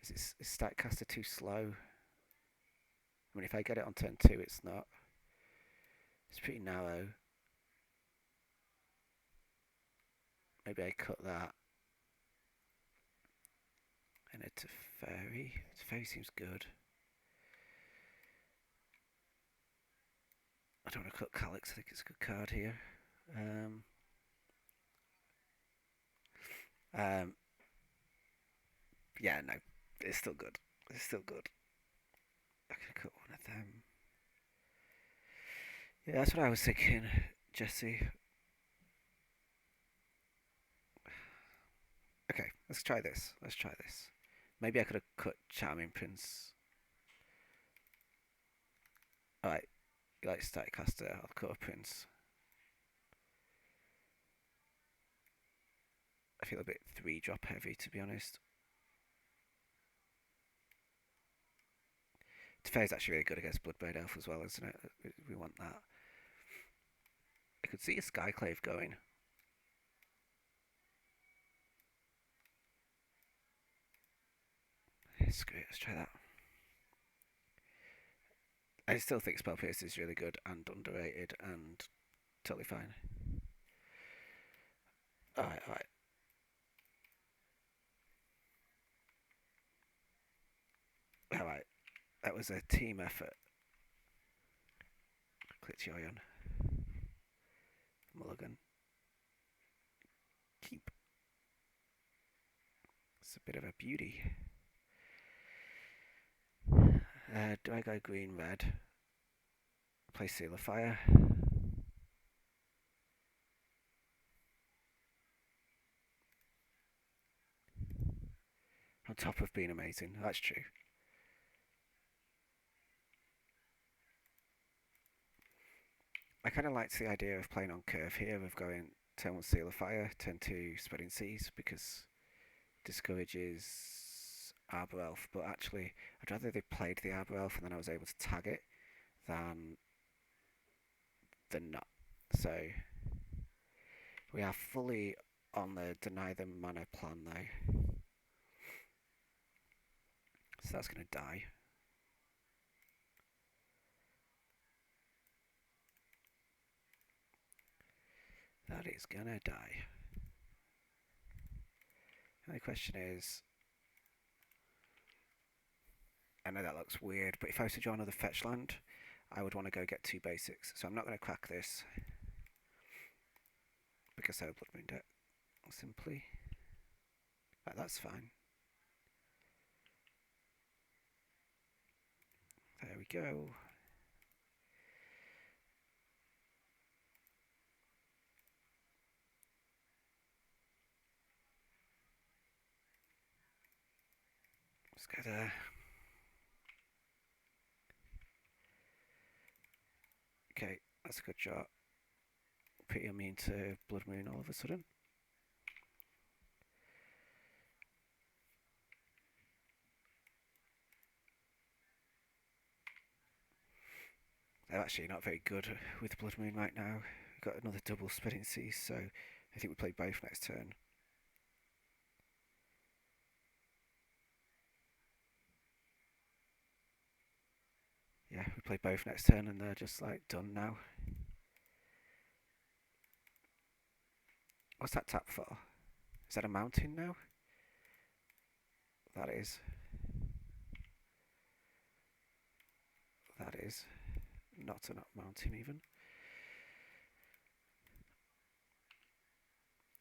Is Statcaster too slow? I mean, if I get it on turn 2, it's not. It's pretty narrow. Maybe I cut that. And it's a Fairy. Fairy seems good. I don't want to cut Calyx, I think it's a good card here. Yeah, no, it's still good. I could cut one of them. Yeah, that's what I was thinking, Jesse. Okay, let's try this. Maybe I could have cut Charming Prince. Alright, you like Statcaster, I'll cut a Prince. I feel a bit 3-drop heavy, to be honest. Teferi's actually really good against Bloodbraid Elf as well, isn't it? We want that. I could see a Skyclave going. Screw it, let's try that. I still think Spell Pierce is really good and underrated and totally fine. Alright, alright. Alright, that was a team effort. Click Joyon. Mulligan. Keep. It's a bit of a beauty. Do I go green, red? Play Seal of Fire. On top of being amazing, that's true. I kind of liked the idea of playing on curve here, of going turn 1 Seal of Fire, turn 2 Spreading Seas, because discourages Arbor Elf, but actually I'd rather they played the Arbor Elf and then I was able to tag it than not. So we are fully on the deny them mana plan now. So that's going to die. That is going to die. And the question is, I know that looks weird, but if I was to draw another fetch land, I would want to go get 2 basics. So I'm not going to crack this, because I have Blood Moon deck, simply. Right, that's fine. There we go. Let's go there. Okay, that's a good shot. Pretty immune to Blood Moon all of a sudden. They're actually not very good with Blood Moon right now. We've got another double Spreading Seas, so I think we play both next turn. Yeah, we play both next turn and they're just like done now. What's that tap for? Is that a mountain now? That is. That is. Not a mountain even.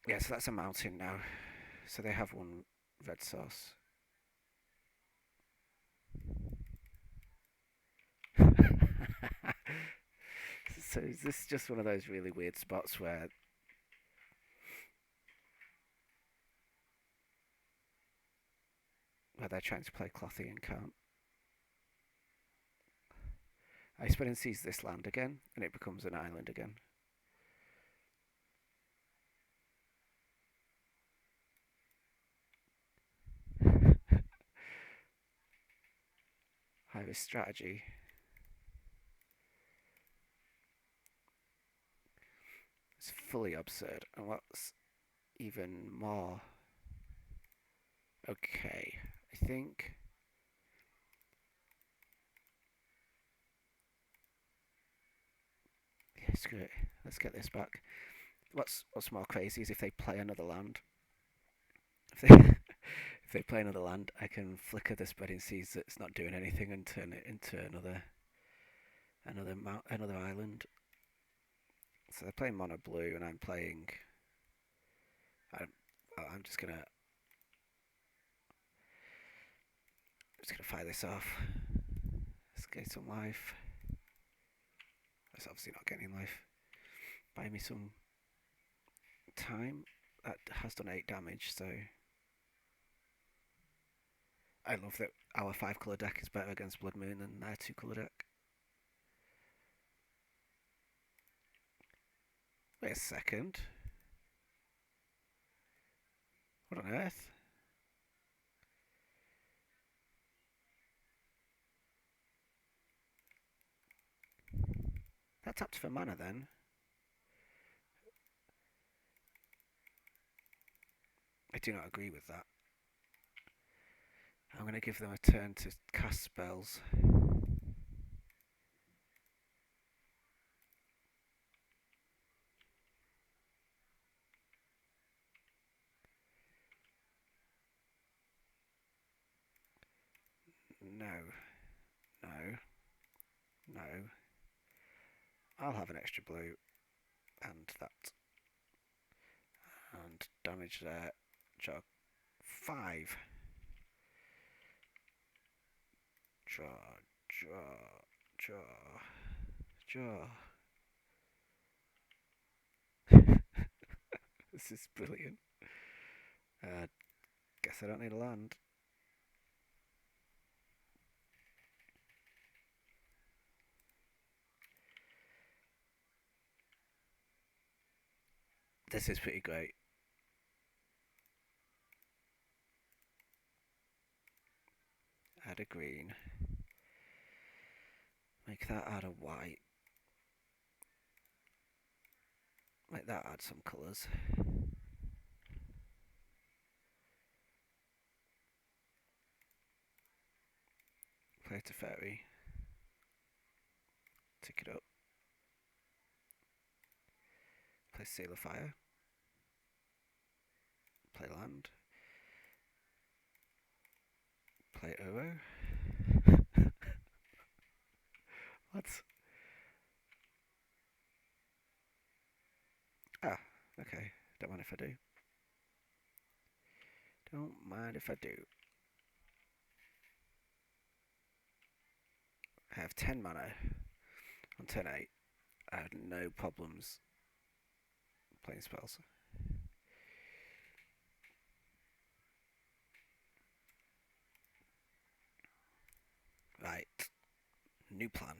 Yeah, so that's a mountain now. So they have 1 red source. So is this just one of those really weird spots where they're trying to play Clothy and can't? I Spreading Seas this land again, and it becomes an island again. High risk strategy. It's fully absurd, and what's even more okay, I think. Yeah, screw it. Let's get this back. What's more crazy is if they play another land. If they play another land, I can flicker the Spreading Seas that's not doing anything and turn it into another island. So they're playing mono blue, and I'm playing. I'm just gonna fire this off. Let's get some life. That's obviously not getting life. Buy me some time. That has done 8 damage, so I love that our 5-colour deck is better against Blood Moon than their 2-colour deck. Wait a second. What on earth? That tapped for mana then. I do not agree with that. I'm going to give them a turn to cast spells. No, no, no. I'll have an extra blue and that. And damage there. Draw 5. Draw, draw, draw, draw. This is brilliant. Guess I don't need a land. This is pretty great. Add a green. Make that add a white. Make that add some colours. Play to fairy. Tick it up. Play Seal of Fire. Play land. Play Uro. What? Ah, okay. Don't mind if I do. Don't mind if I do. I have 10 mana on turn 8. I had no problems playing spells. Right. New plan.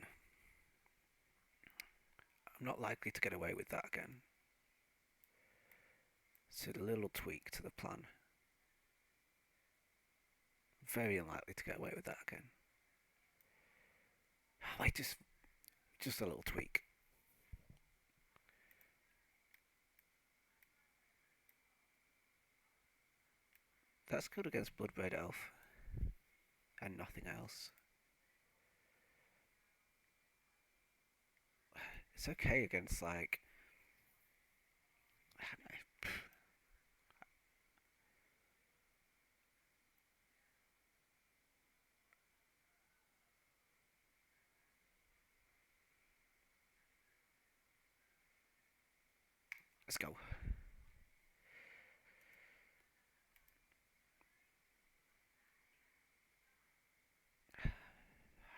I'm not likely to get away with that again. So a little tweak to the plan. Very unlikely to get away with that again. Like just a little tweak. That's good against Bloodbraid Elf. And nothing else. It's okay against, like, I don't know. Let's go.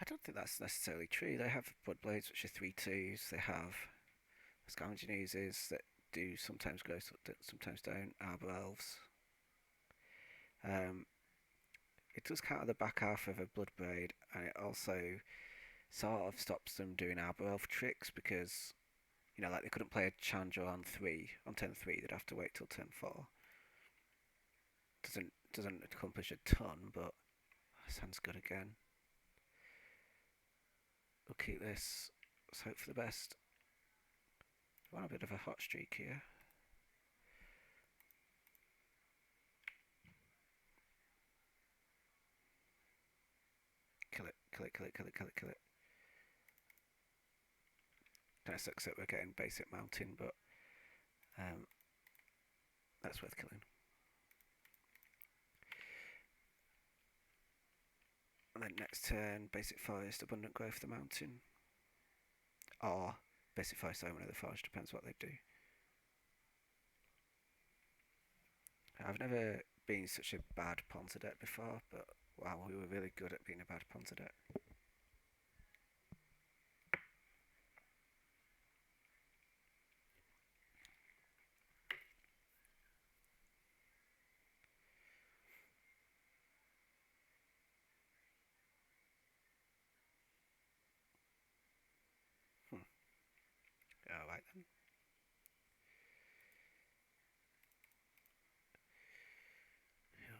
I don't think that's necessarily true. They have Bloodblades, which are 3/2s. They have Scavenging Oozes that do sometimes go, sometimes don't. Arbor Elves. It does counter the back half of a Bloodbraid, and it also sort of stops them doing Arbor Elf tricks because, you know, like they couldn't play a Chandra on turn 3. They'd have to wait till turn 4. Doesn't accomplish a ton, but sounds good again. We'll keep this. Let's hope for the best. We're on a bit of a hot streak here. Kill it, kill it, kill it, kill it, kill it, kill it. Kind of sucks that we're getting basic mountain, but that's worth killing. And then next turn, basic forest, abundant growth, the mountain. Or basic forest, omen of the forest, depends what they do. I've never been such a bad Ponza deck before, but wow, we were really good at being a bad Ponza deck. Alright then.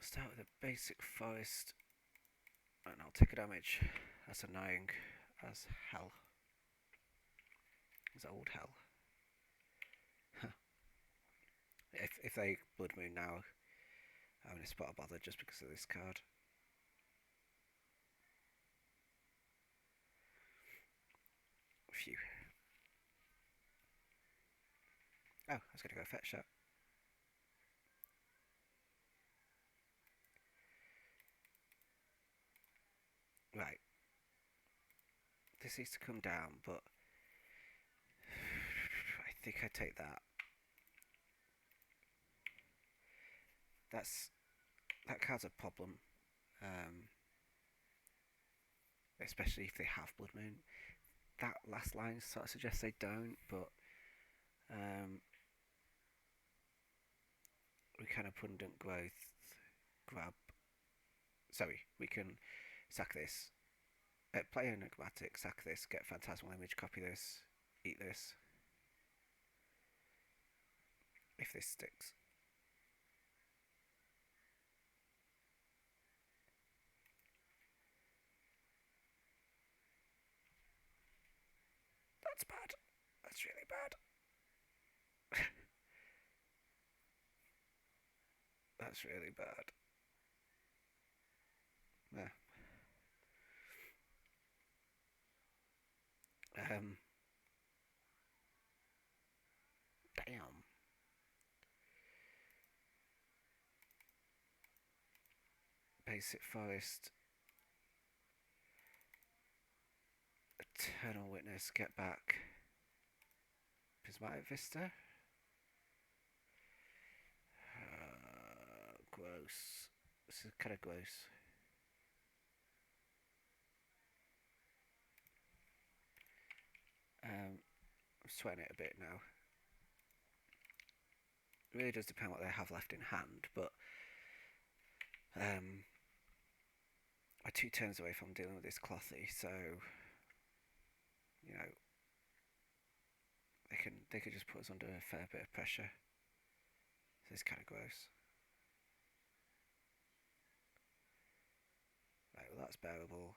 I'll start with a basic forest, and I'll take a damage. That's annoying as hell. As old hell. If they Blood Moon now, I'm going to spot a bother just because of this card. Phew. Oh, I was going to go fetch that. Right. This needs to come down, but I think I take that. That card's a problem, especially if they have Blood Moon. That last line sort of suggests they don't, but we can Abundant Growth grab. Sorry, we can sack this. Play Enigmatic, sack this, get Phantasmal Image, copy this, eat this. If this sticks. That's bad. That's really bad. That's really bad. Yeah. Damn. Basic Forest. Eternal Witness, get back. Prismatic Vista. Gross. This is kind of gross. I'm sweating it a bit now. It really does depend what they have left in hand, but I'm 2 turns away from dealing with this Clothy, so you know they could just put us under a fair bit of pressure. So it's kind of gross. Right, well that's bearable.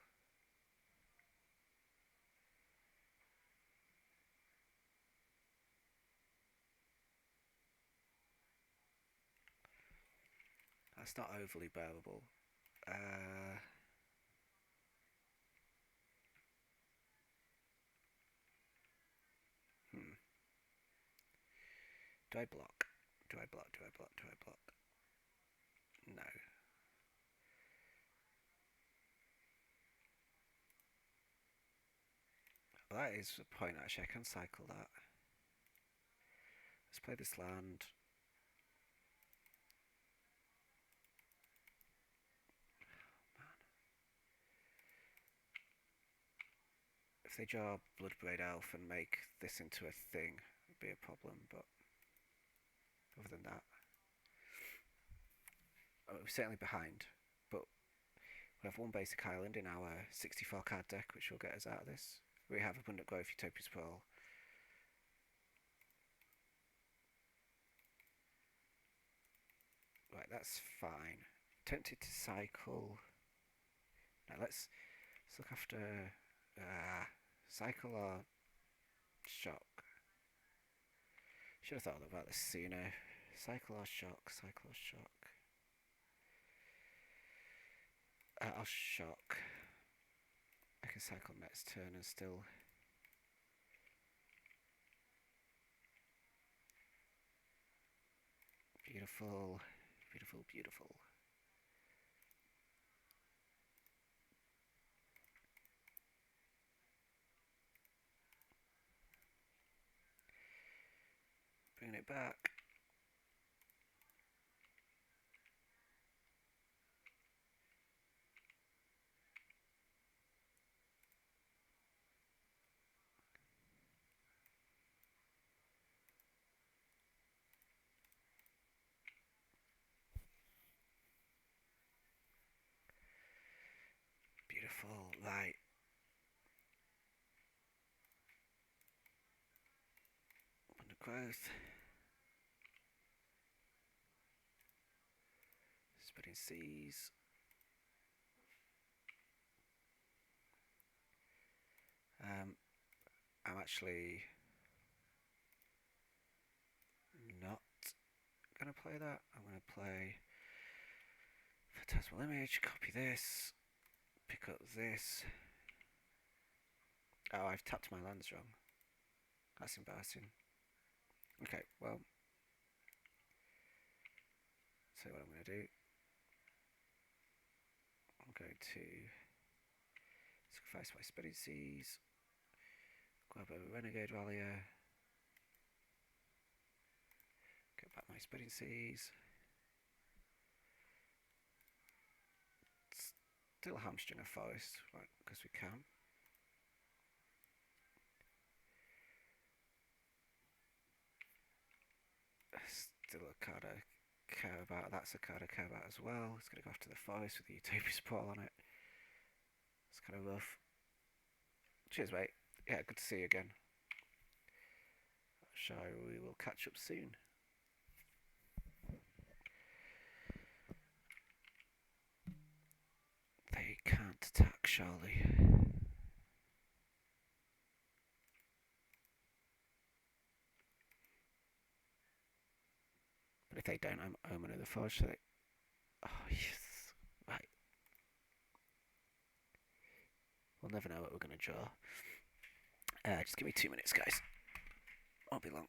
That's not overly bearable. Do I block? Do I block? Do I block? Do I block? No. Well, that is a point actually. I can cycle that. Let's play this land. If they draw Bloodbraid Elf and make this into a thing, it'd be a problem, but other than that, we're certainly behind, but we have one basic island in our 64 card deck, which will get us out of this. We have Abundant Growth, Utopia Sprawl. Right, that's fine. Tempted to cycle. Now let's look after cycle or shock. Should have thought about this sooner. Cycle or shock, cycle or shock. I'll shock. I can cycle next turn and still. Beautiful, beautiful, beautiful. Bringing it back. Beautiful, right. Undergrowth. It's Spreading seas. I'm actually not going to play that. I'm going to play Phantasmal Image, copy this, pick up this. Oh, I've tapped my lands wrong. That's embarrassing. Okay, well, so what I'm going to do, I'm going to sacrifice my Spreading Seas, grab a Renegade Rallier, get back my Spreading Seas, still hamstring a forest, right, because we can. Still a card I care about, that's a card I care about as well. It's going to go after the forest with the Utopia Sprawl on it. It's kind of rough. Cheers, mate. Yeah, good to see you again. We will catch up soon. They can't attack, surely. But if they don't, I'm Omen of the Forge, so they... Oh, yes. Right. We'll never know what we're going to draw. Just give me 2 minutes, guys. Won't be long.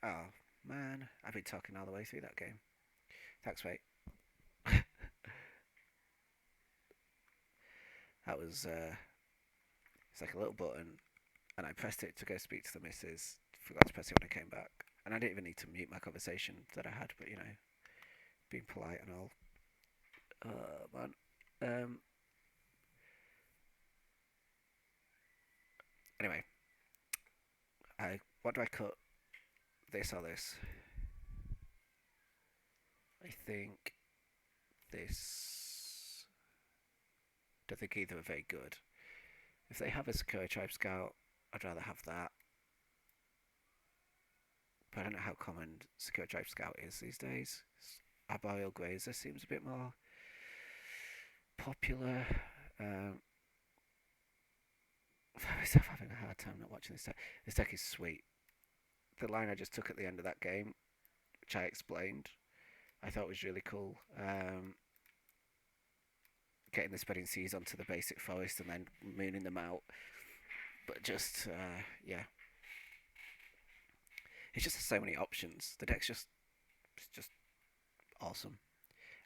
Oh, man. I've been talking all the way through that game. Thanks, mate. That was, it's like a little button, and I pressed it to go speak to the missus. Forgot to press it when I came back. And I didn't even need to mute my conversation that I had, but being polite and all. Man. Um, anyway, what do I cut? This or this? I think this. Don't think either are very good. If they have a Sakura Tribe Scout, I'd rather have that. But I don't know how common Sakura Tribe Scout is these days. Arboreal Grazer seems a bit more popular. Um, I'm having a hard time not watching this deck. This deck is sweet. The line I just took at the end of that game, which I explained, I thought was really cool. Getting the spreading seas onto the basic forest and then mooning them out. But just, yeah. It's just so many options. The deck's it's just awesome.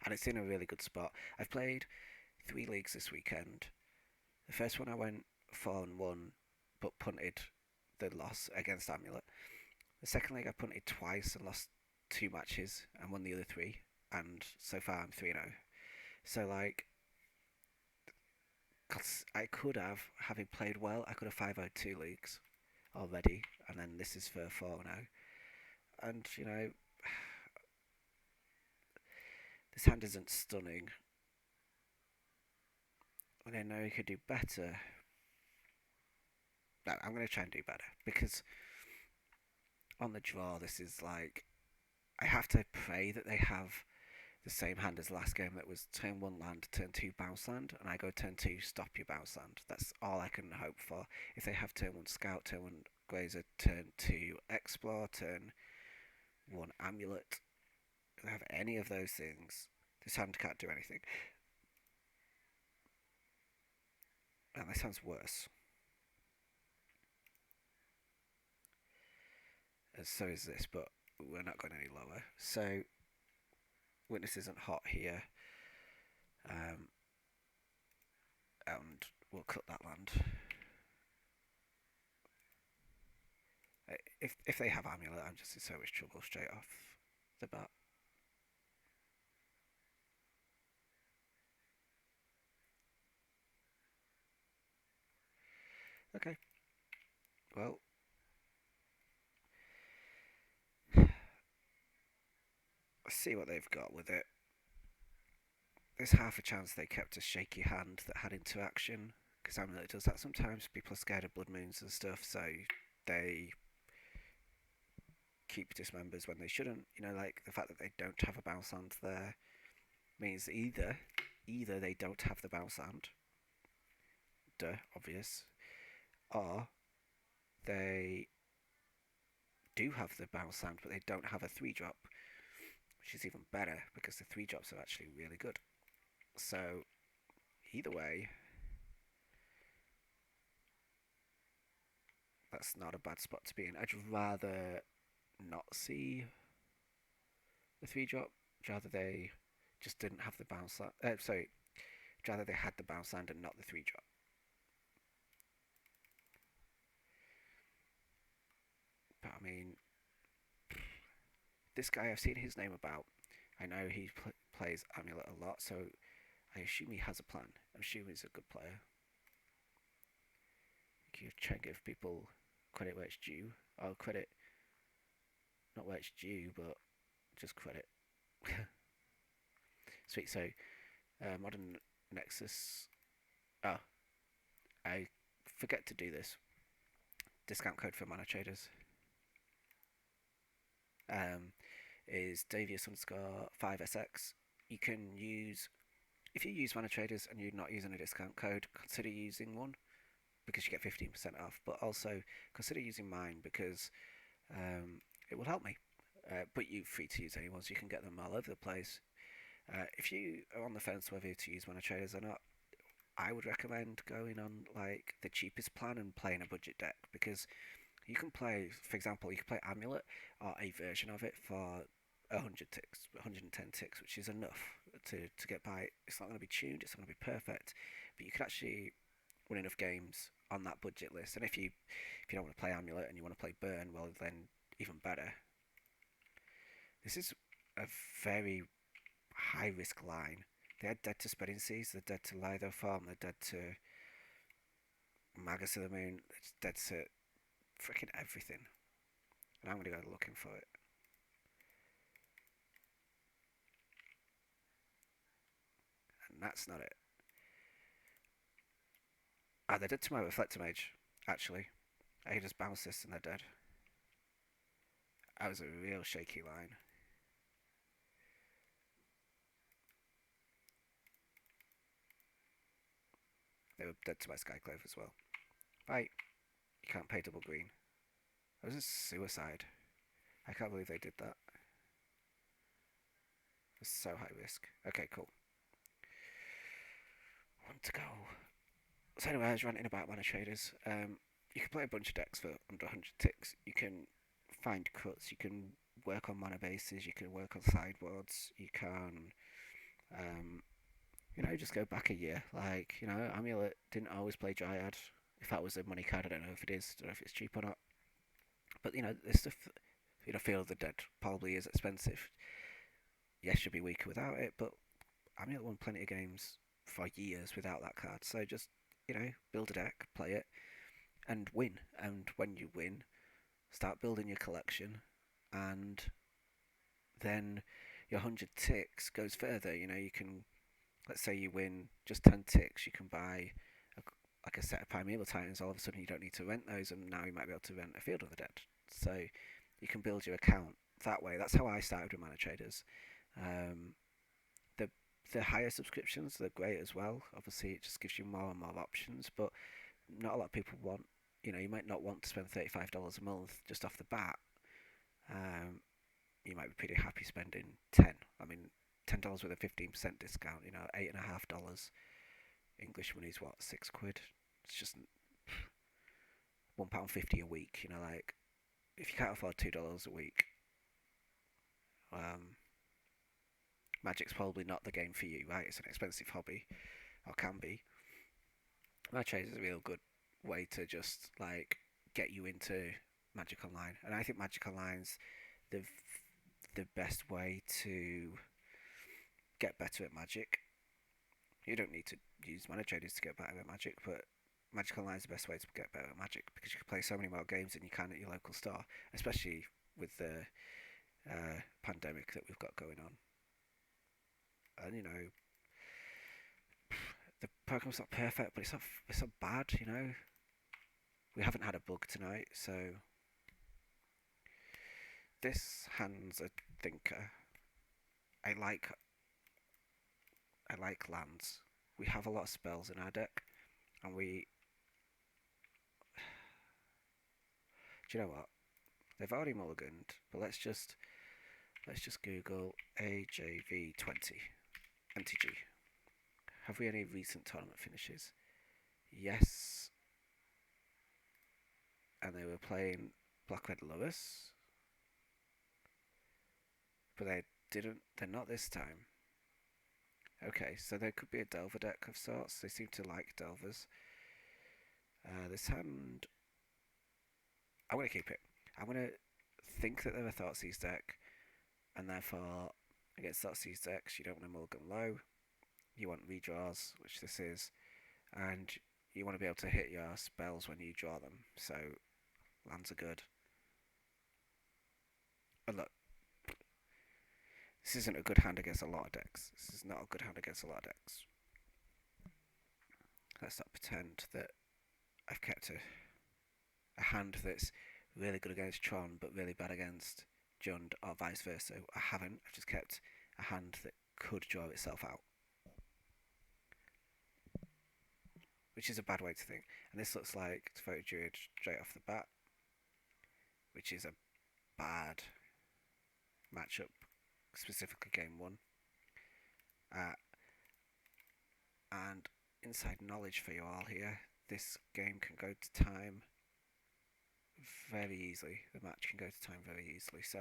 And it's in a really good spot. I've played 3 leagues this weekend. The first one I went 4-1, but punted the loss against Amulet. The second league I punted twice and lost 2 matches and won the other 3. And so far I'm 3-0. So like, cause I could have, having played well, I could have 5-0 2 leagues already, and then this is for 4-0. And this hand isn't stunning. And I know he could do better. No, I'm going to try and do better because on the draw, this is like I have to pray that they have the same hand as last game that was turn 1 land, turn 2 bounce land, and I go turn 2 stop your bounce land. That's all I can hope for. If they have turn 1 scout, turn 1 grazer, turn 2 explore, turn 1 amulet, if they have any of those things, this hand can't do anything. And this sounds worse. And so is this, but we're not going any lower. So witness isn't hot here. And we'll cut that land. If they have amulet, I'm just in so much trouble straight off the bat. Okay. Well, let's see what they've got with it. There's half a chance they kept a shaky hand that had interaction, because Amulet does that sometimes. People are scared of blood moons and stuff, so they keep dismembers when they shouldn't. Like the fact that they don't have a bounce land there means either they don't have the bounce land, duh, obvious, or they do have the bounce land but they don't have a 3-drop, which is even better because the 3-drops are actually really good. So either way, that's not a bad spot to be in. I'd rather not see the 3-drop. I'd rather they just didn't have the bounce land. Sorry, I'd rather they had the bounce land and not the 3-drop. But I mean, this guy, I've seen his name about. I know he plays Amulet a lot, so I assume he has a plan. I'm assuming he's a good player. You try and give people credit where it's due. Or credit, not where it's due, but just credit. Sweet, so Modern Nexus. Oh, I forget to do this. Discount code for mana traders is Davius_5SX. You can use, if you use mana traders and you're not using a discount code, consider using one because you get 15% off. But also consider using mine because it will help me. But you're free to use anyone, so you can get them all over the place. If you are on the fence whether to use mana traders or not, I would recommend going on like the cheapest plan and playing a budget deck because You can play, for example, you can play Amulet or a version of it for 100 ticks, 110 ticks, which is enough to get by. It's not going to be tuned, it's not going to be perfect, but you can actually win enough games on that budget list. And if you don't want to play Amulet and you want to play Burn, well then even better. This is a very high risk line. They're dead to Spreading Seas, they're dead to Litho Farm, they're dead to Magus of the Moon, it's dead to freaking everything. And I'm going to go looking for it. And that's not it. Ah, they're dead to my Reflector Mage, actually. I just bounce this and they're dead. That was a real shaky line. They were dead to my Skyclave as well. Bye. You can't pay double green. That was a suicide. I can't believe they did that. It was so high risk. Okay, cool. Want to go. So anyway, I was ranting about mana traders. You can play a bunch of decks for under 100 ticks. You can find cuts. You can work on mana bases. You can work on sideboards. You can, just go back a year. Like, Amulet didn't always play Dryad. If that was a money card, I don't know if it is. I don't know if it's cheap or not. But this stuff, Field of the Dead probably is expensive. Yes, you'll be weaker without it, but Amulet won plenty of games for years without that card. So just, build a deck, play it, and win. And when you win, start building your collection, and then your 100 ticks goes further. You can, let's say you win just 10 ticks, you can buy like a set of Primeval Titans. All of a sudden, you don't need to rent those, and now you might be able to rent a Field of the Dead. So you can build your account that way. That's how I started with Mana Traders. The higher subscriptions, they're great as well. Obviously, it just gives you more and more options, but not a lot of people want. You might not want to spend $35 a month just off the bat. You might be pretty happy spending 10. I mean, $10 with a 15% discount. $8.50. English money is what, £6? It's just £1.50 a week. Like if you can't afford $2 a week, Magic's probably not the game for you, right? It's an expensive hobby, or can be. Magic is a real good way to just get you into Magic Online, and I think Magic Online's the best way to get better at Magic. You don't need to use Mana Traders to get better at Magic, but Magic Online is the best way to get better at Magic because you can play so many more games than you can at your local store, especially with the pandemic that we've got going on. And the Pokemon's not perfect, but it's not bad. We haven't had a bug tonight, so this hand's a thinker. I like lands. We have a lot of spells in our deck, and do you know what? They've already mulliganed, but let's just Google AJV20 MTG. Have we any recent tournament finishes? Yes. And they were playing Black Red Lewis, but they're not this time. Okay, so there could be a Delver deck of sorts. They seem to like Delvers. This hand, I'm going to keep it. I'm going to think that they're a Thoughtseize deck, and therefore, against Thoughtseize decks, you don't want to mulligan low. You want redraws, which this is, and you want to be able to hit your spells when you draw them. So, lands are good. And look, this isn't a good hand against a lot of decks. This is not a good hand against a lot of decks. Let's not pretend that I've kept a hand that's really good against Tron but really bad against Jund or vice versa. I haven't. I've just kept a hand that could draw itself out, which is a bad way to think. And this looks like Devoted Druid straight off the bat, which is a bad matchup, specifically game 1. And inside knowledge for you all here, this game can go to time very easily. The match can go to time very easily, so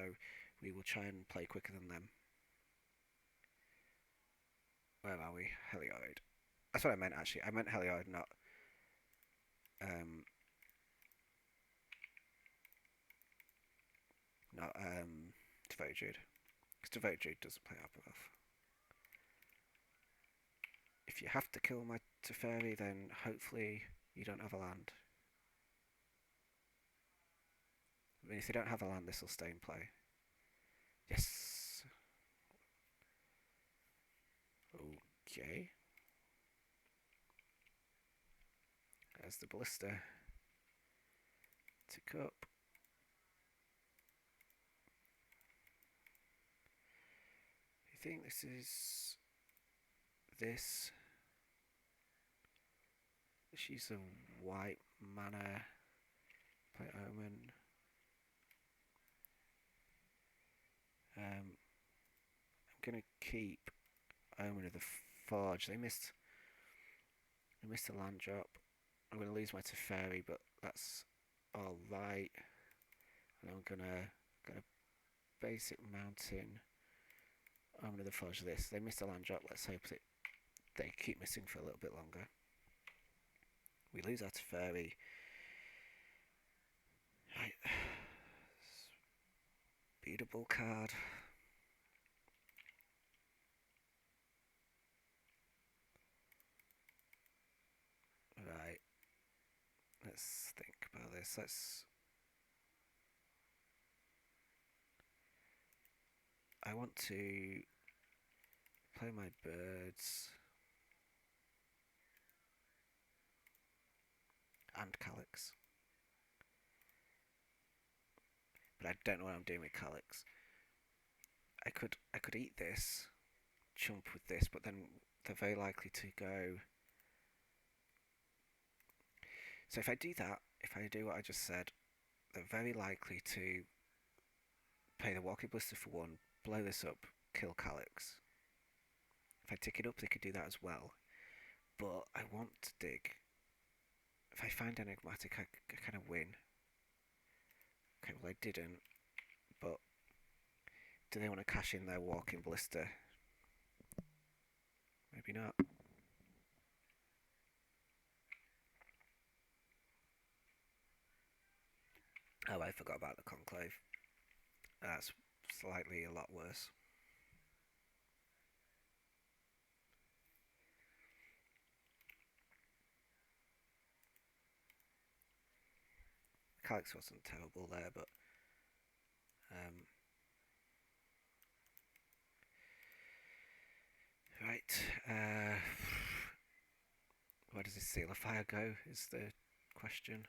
we will try and play quicker than them. Where are we? Heliod. That's what I meant actually. I meant Heliod, not um, Devoted Druid. Because Devoted Druid doesn't play Aberoth. If you have to kill my Teferi, then hopefully you don't have a land. I mean, if they don't have a land, this will stay in play. Yes. Okay. There's the Ballista. Tick up. I think this is this. She's a white mana. Play Omen. I'm gonna keep Omen of the Forge. They missed a land drop. I'm gonna lose my Teferi, but that's all right. And I'm gonna basic mountain. Omen of the Forge. This. They missed a land drop. Let's hope that they keep missing for a little bit longer. We lose our Teferi. Right. Beatable card. Right. Let's think about this. I want to play my birds and Calyx. But I don't know what I'm doing with Calyx. I could eat this, chump with this, but then they're very likely to go. So if I do that, if I do what I just said, they're very likely to play the Walking Blister for one, blow this up, kill Calyx. If I tick it up, they could do that as well. But I want to dig. If I find Enigmatic, I kind of win. Okay, well I didn't. But do they want to cash in their Walking Blister? Maybe not. Oh, I forgot about the Conclave. That's slightly a lot worse. Calyx wasn't terrible there, but right. Where does this Seal of Fire go? Is the question.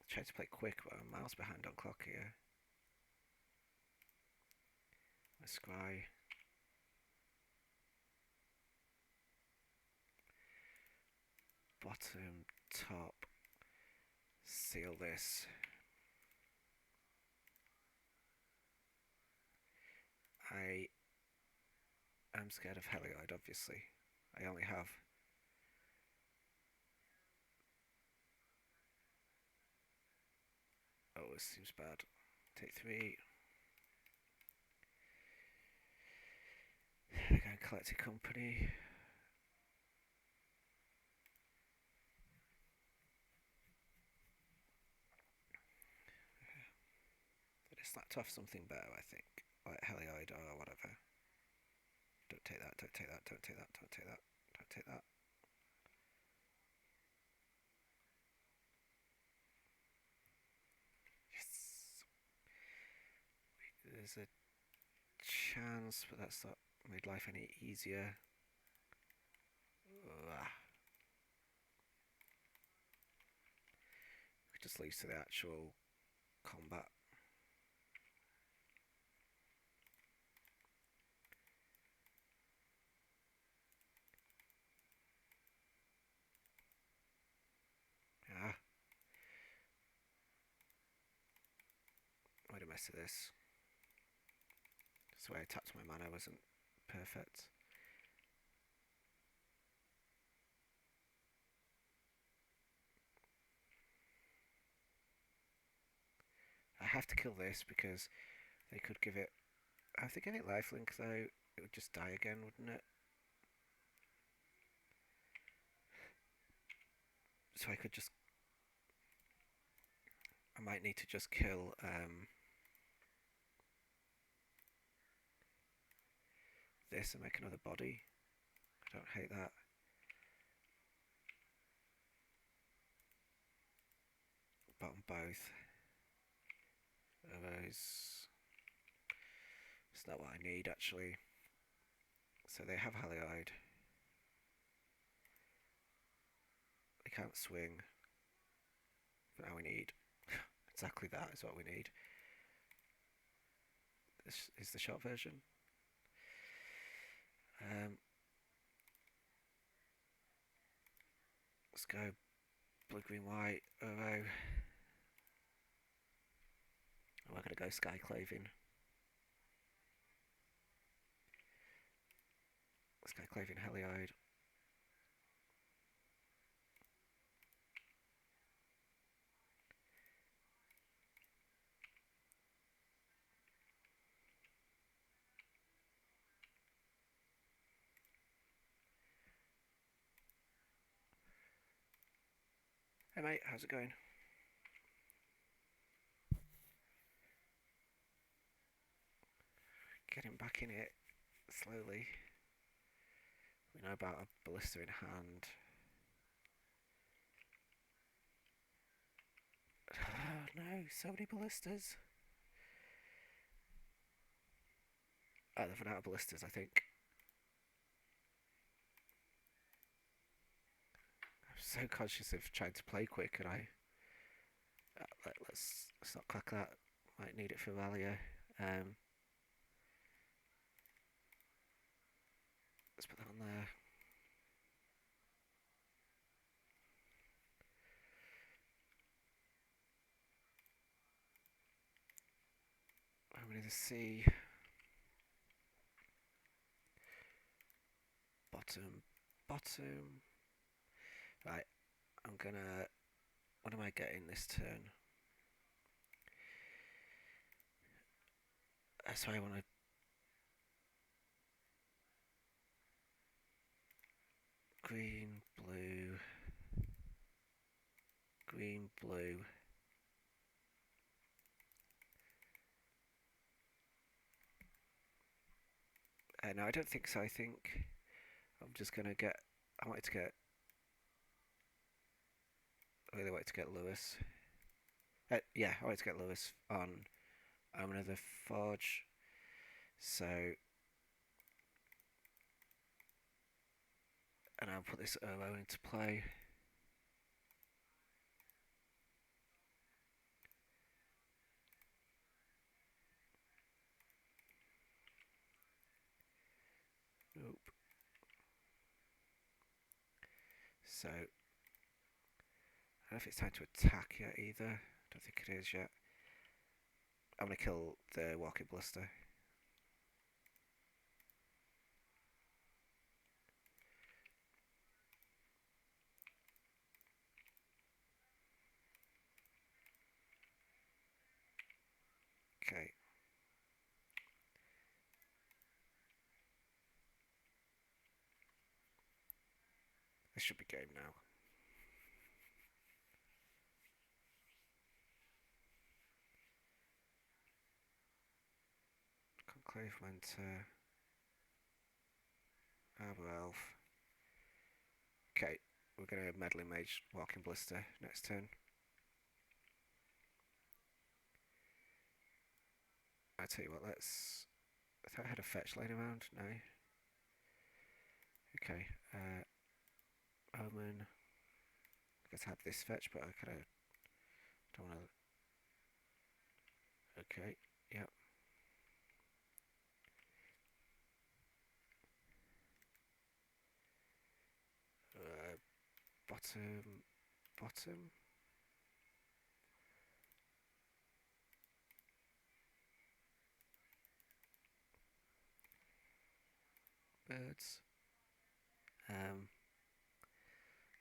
Try to play quick, but I'm miles behind on clock here. Let's scry. Bottom, top. Seal this. I am scared of Heliod, obviously. I only have oh, this seems bad. Take 3. They're going to collect a company. They just slapped off something better, I think. Like Heliod or whatever. Don't take that, don't take that, don't take that, don't take that, don't take that. Yes! There's a chance, but that's not made life any easier. Ugh. It just leads to the actual combat. Ah. Why did I mess with this? That's the way I tapped my mana wasn't perfect. have to kill this because they could give it. If they give it lifelink though, it would just die again, wouldn't it? So I could just. I might need to just kill. This and make another body. I don't hate that. Bottom both of those. It's not what I need actually. So they have Halioid. They can't swing. But now we need exactly that is what we need. This is the short version. Let's go blue, green, white. Oh, we're gonna go sky claving. Sky claving Halioid. Hey mate, how's it going? Getting back in it slowly. We know about a ballista in hand. Oh no, so many ballistas. Oh, they've run out of ballistas, I think. I'm so conscious of trying to play quick, and let's not clack that. Might need it for Valia. Let's put that on there. I'm going to see bottom. Right, I'm gonna. What am I getting this turn? So I want to. Green, blue. Green, blue. No, I don't think so. I think I'm just gonna get. I wanted to get. I really wanted to get Lewis. Yeah, I wanted to get Lewis on another forge. So, and I'll put this OO into play. Nope. So, I don't know if it's time to attack yet either. I don't think it is yet. I'm gonna kill the walking ballista. Okay. This should be game now. Conclave Mentor. Arbor Elf. Okay, we're going to Meddling Mage Walking Ballista next turn. I tell you what, let's. I thought I had a fetch laying around. No. Okay. Omen. I guess I have this fetch, but I kind of don't want to. Okay. Yep. Bottom. Birds.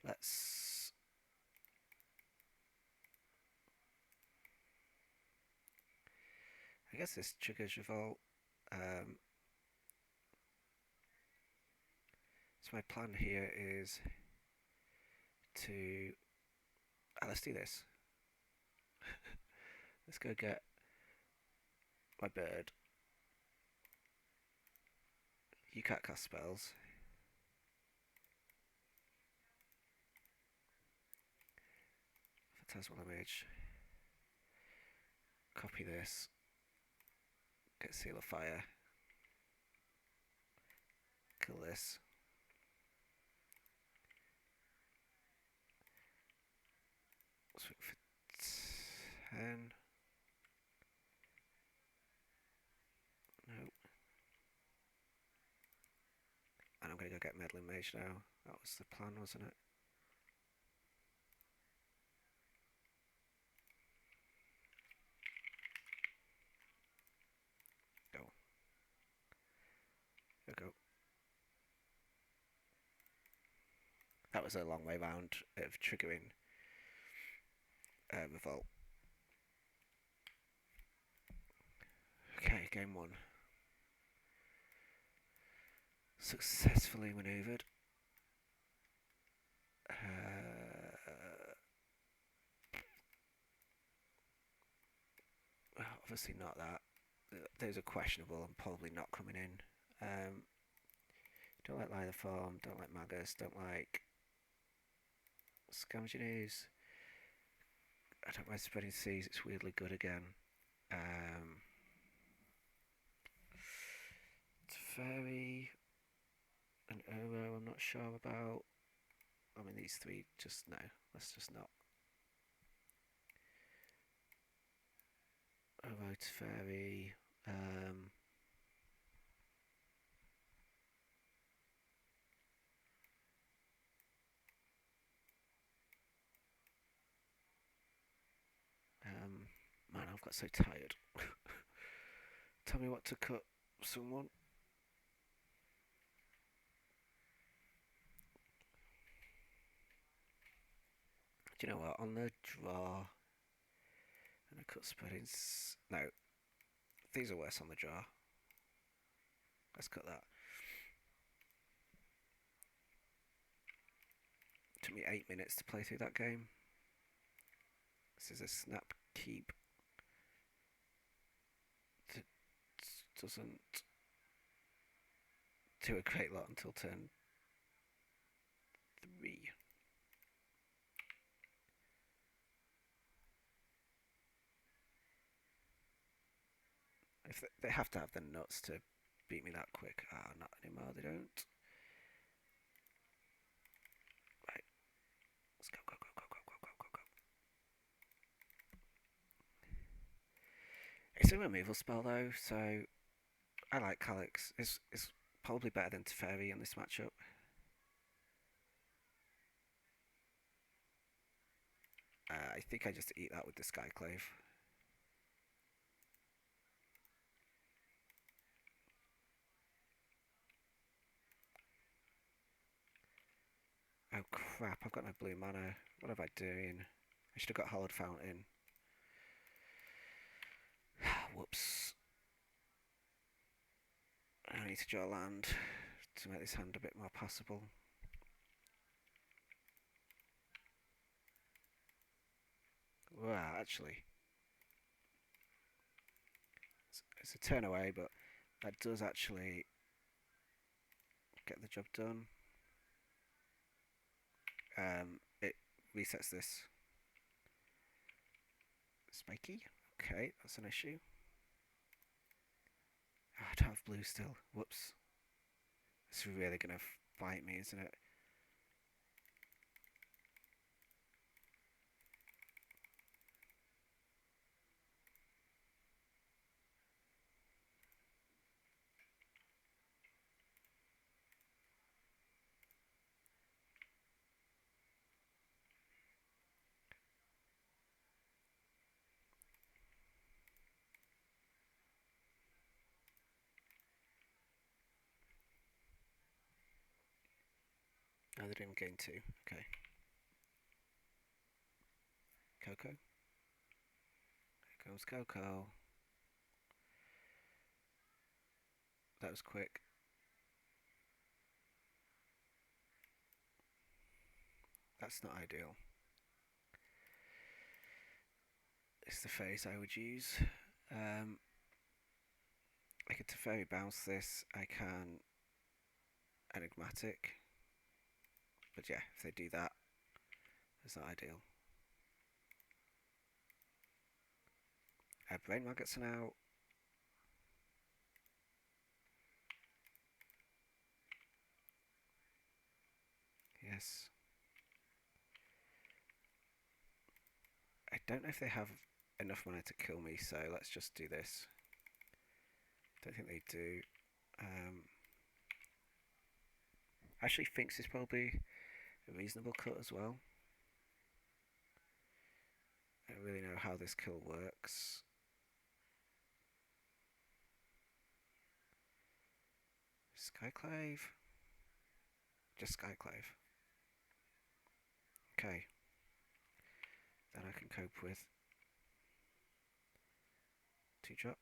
Let's. I guess this triggers revolt. So my plan here is to... let's do this. Let's go get my bird. You can't cast spells. Phantasmal image. Copy this. Get Seal of Fire. Kill this. Swing for 10. No. And I'm going to go get Meddling Mage now. That was the plan, wasn't it? Go. Go. That was a long way round of triggering revolt. Okay, game one. Successfully manoeuvred. Well, obviously not that. Those are questionable and probably not coming in. Don't like Lithoform, don't like Magus, don't like Scavengers. I don't like Spreading Seas, it's weirdly good again. Fairy and Uro, I'm not sure about. I mean, these three, just no. Let's just not. Uro to Fairy. Man, I've got so tired. Tell me what to cut, someone. Do you know what? On the draw, and I cut spreading. No, these are worse on the draw. Let's cut that. It took me 8 minutes to play through that game. This is a snap keep. It doesn't do a great lot until turn 3. If they have to have the nuts to beat me that quick. Not anymore, they don't. Right. Let's go. It's a removal spell though, so I like Calyx. It's probably better than Teferi in this matchup. I think I just eat that with the Skyclave. Oh crap, I've got no blue mana. What am I doing? I should have got Hallowed Fountain. Whoops. I need to draw land to make this hand a bit more passable. Well, actually, it's a turn away, but that does actually get the job done. It resets this. Spiky. Okay, that's an issue. Oh, I don't have blue still. Whoops. It's really gonna bite me, isn't it? No, they didn't gain 2. Okay. Coco. Here comes Coco. That was quick. That's not ideal. It's the phase I would use. I could Teferi bounce this. I can Enigmatic. But yeah, if they do that, it's not ideal. Brain Maggots are now. Yes. I don't know if they have enough mana to kill me, so let's just do this. Don't think they do. Actually thinks it's probably a reasonable cut as well. I don't really know how this kill works. Skyclave? Just Skyclave. Okay. That I can cope with. 2-drop.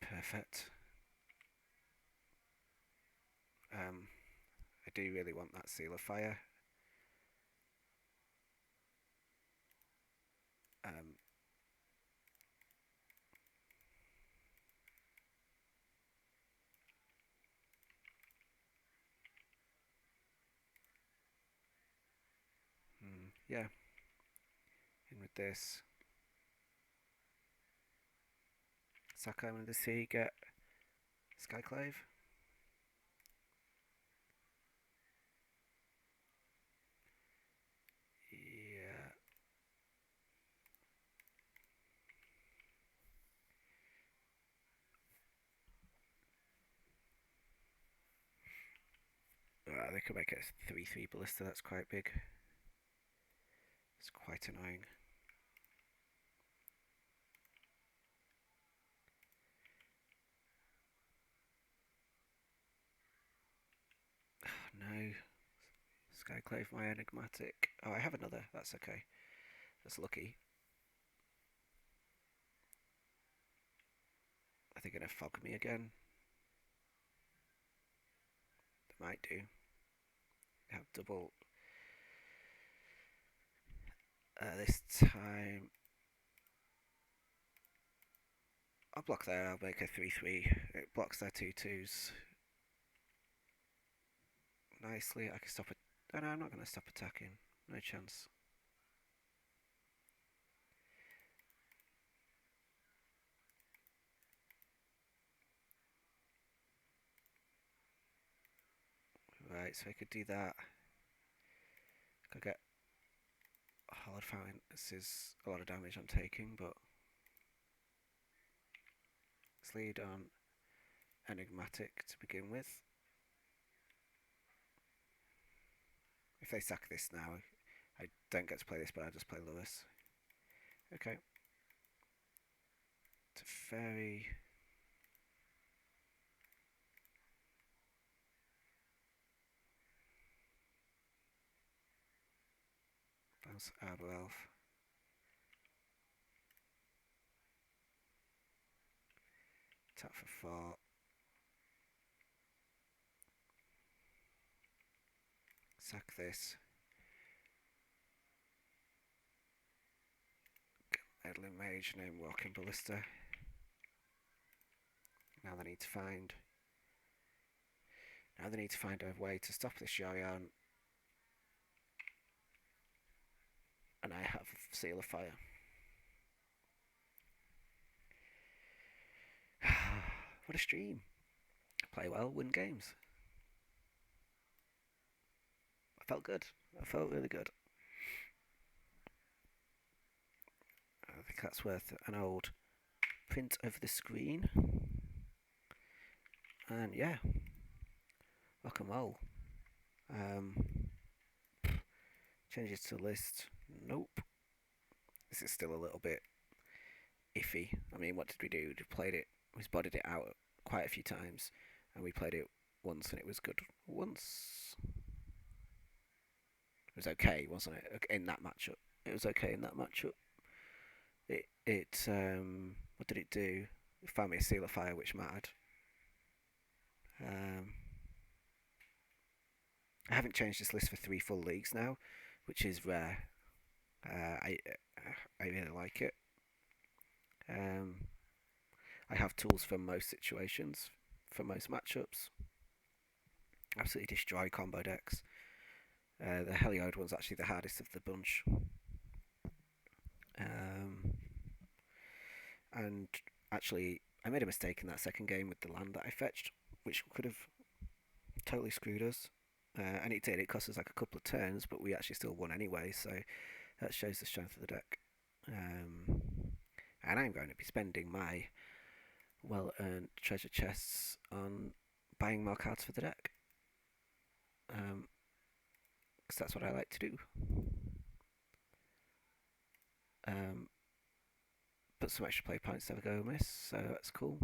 Perfect. I do really want that Seal of Fire. Yeah. In with this. Sack Island of the Sea, get Skyclave. Yeah. They could make it a 3-3 ballista, that's quite big. It's quite annoying. No. Skyclave my Enigmatic. Oh, I have another. That's okay. That's lucky. Are they going to fog me again? They might do. They have double. This time. I'll block there. I'll make a 3-3. It blocks their 2-2s. Nicely. I can stop it. Oh, no, I'm not going to stop attacking. No chance. Right, so I could do that. Could get Hallowed Fountain. This is a lot of damage I'm taking, but let's lead on Enigmatic to begin with. If they sack this now, I don't get to play this, but I just play Lewis. Okay. Teferi. Bounce Arbor Elf. Tap for 4. Sack this. Meddling Mage, name Walking Ballista. Now they need to find. Now they need to find a way to stop this Yorion. And I have Seal of Fire. What a stream. Play well, win games. I felt good. I felt really good. I think that's worth an old print of the screen. And yeah, rock and roll. Changes to list. Nope. This is still a little bit iffy. I mean, what did we do? We played it. We spotted it out quite a few times, and we played it once, and it was good once. It was okay, wasn't it? In that matchup, it was okay in that matchup. It what did it do? It found me a seal of fire, which mattered. Um, I haven't changed this list for 3 full leagues now, which is rare. I really like it. Um, I have tools for most situations, for most matchups. Absolutely destroy combo decks. The Heliod one's actually the hardest of the bunch. Um, and actually, I made a mistake in that second game with the land that I fetched, which could have totally screwed us. And it did. It cost us like a couple of turns, but we actually still won anyway. So that shows the strength of the deck. And I'm going to be spending my well-earned treasure chests on buying more cards for the deck. Because that's what I like to do. But some extra play points never go amiss, so that's cool.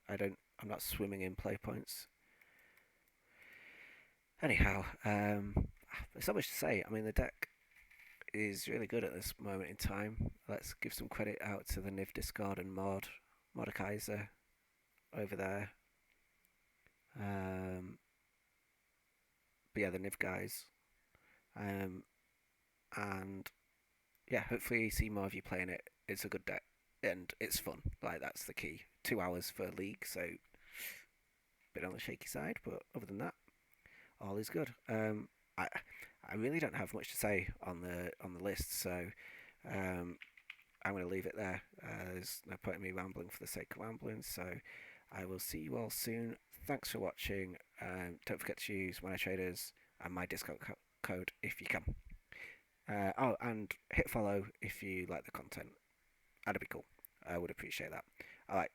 I'm not swimming in play points. Anyhow, there's not much to say. I mean, the deck is really good at this moment in time. Let's give some credit out to the Niv Discord and Mordekaiser over there. But yeah, the Niv guys. And yeah, hopefully you see more of you playing it. It's a good deck and it's fun. Like that's the key. 2 hours for a league, so a bit on the shaky side, but other than that, all is good. I really don't have much to say on the list, so I'm going to leave it there. There's no point in me rambling for the sake of rambling, so I will see you all soon. Thanks for watching. Don't forget to use Money Traders and my discount code if you can. And hit follow if you like the content. That'd be cool. I would appreciate that. Alright,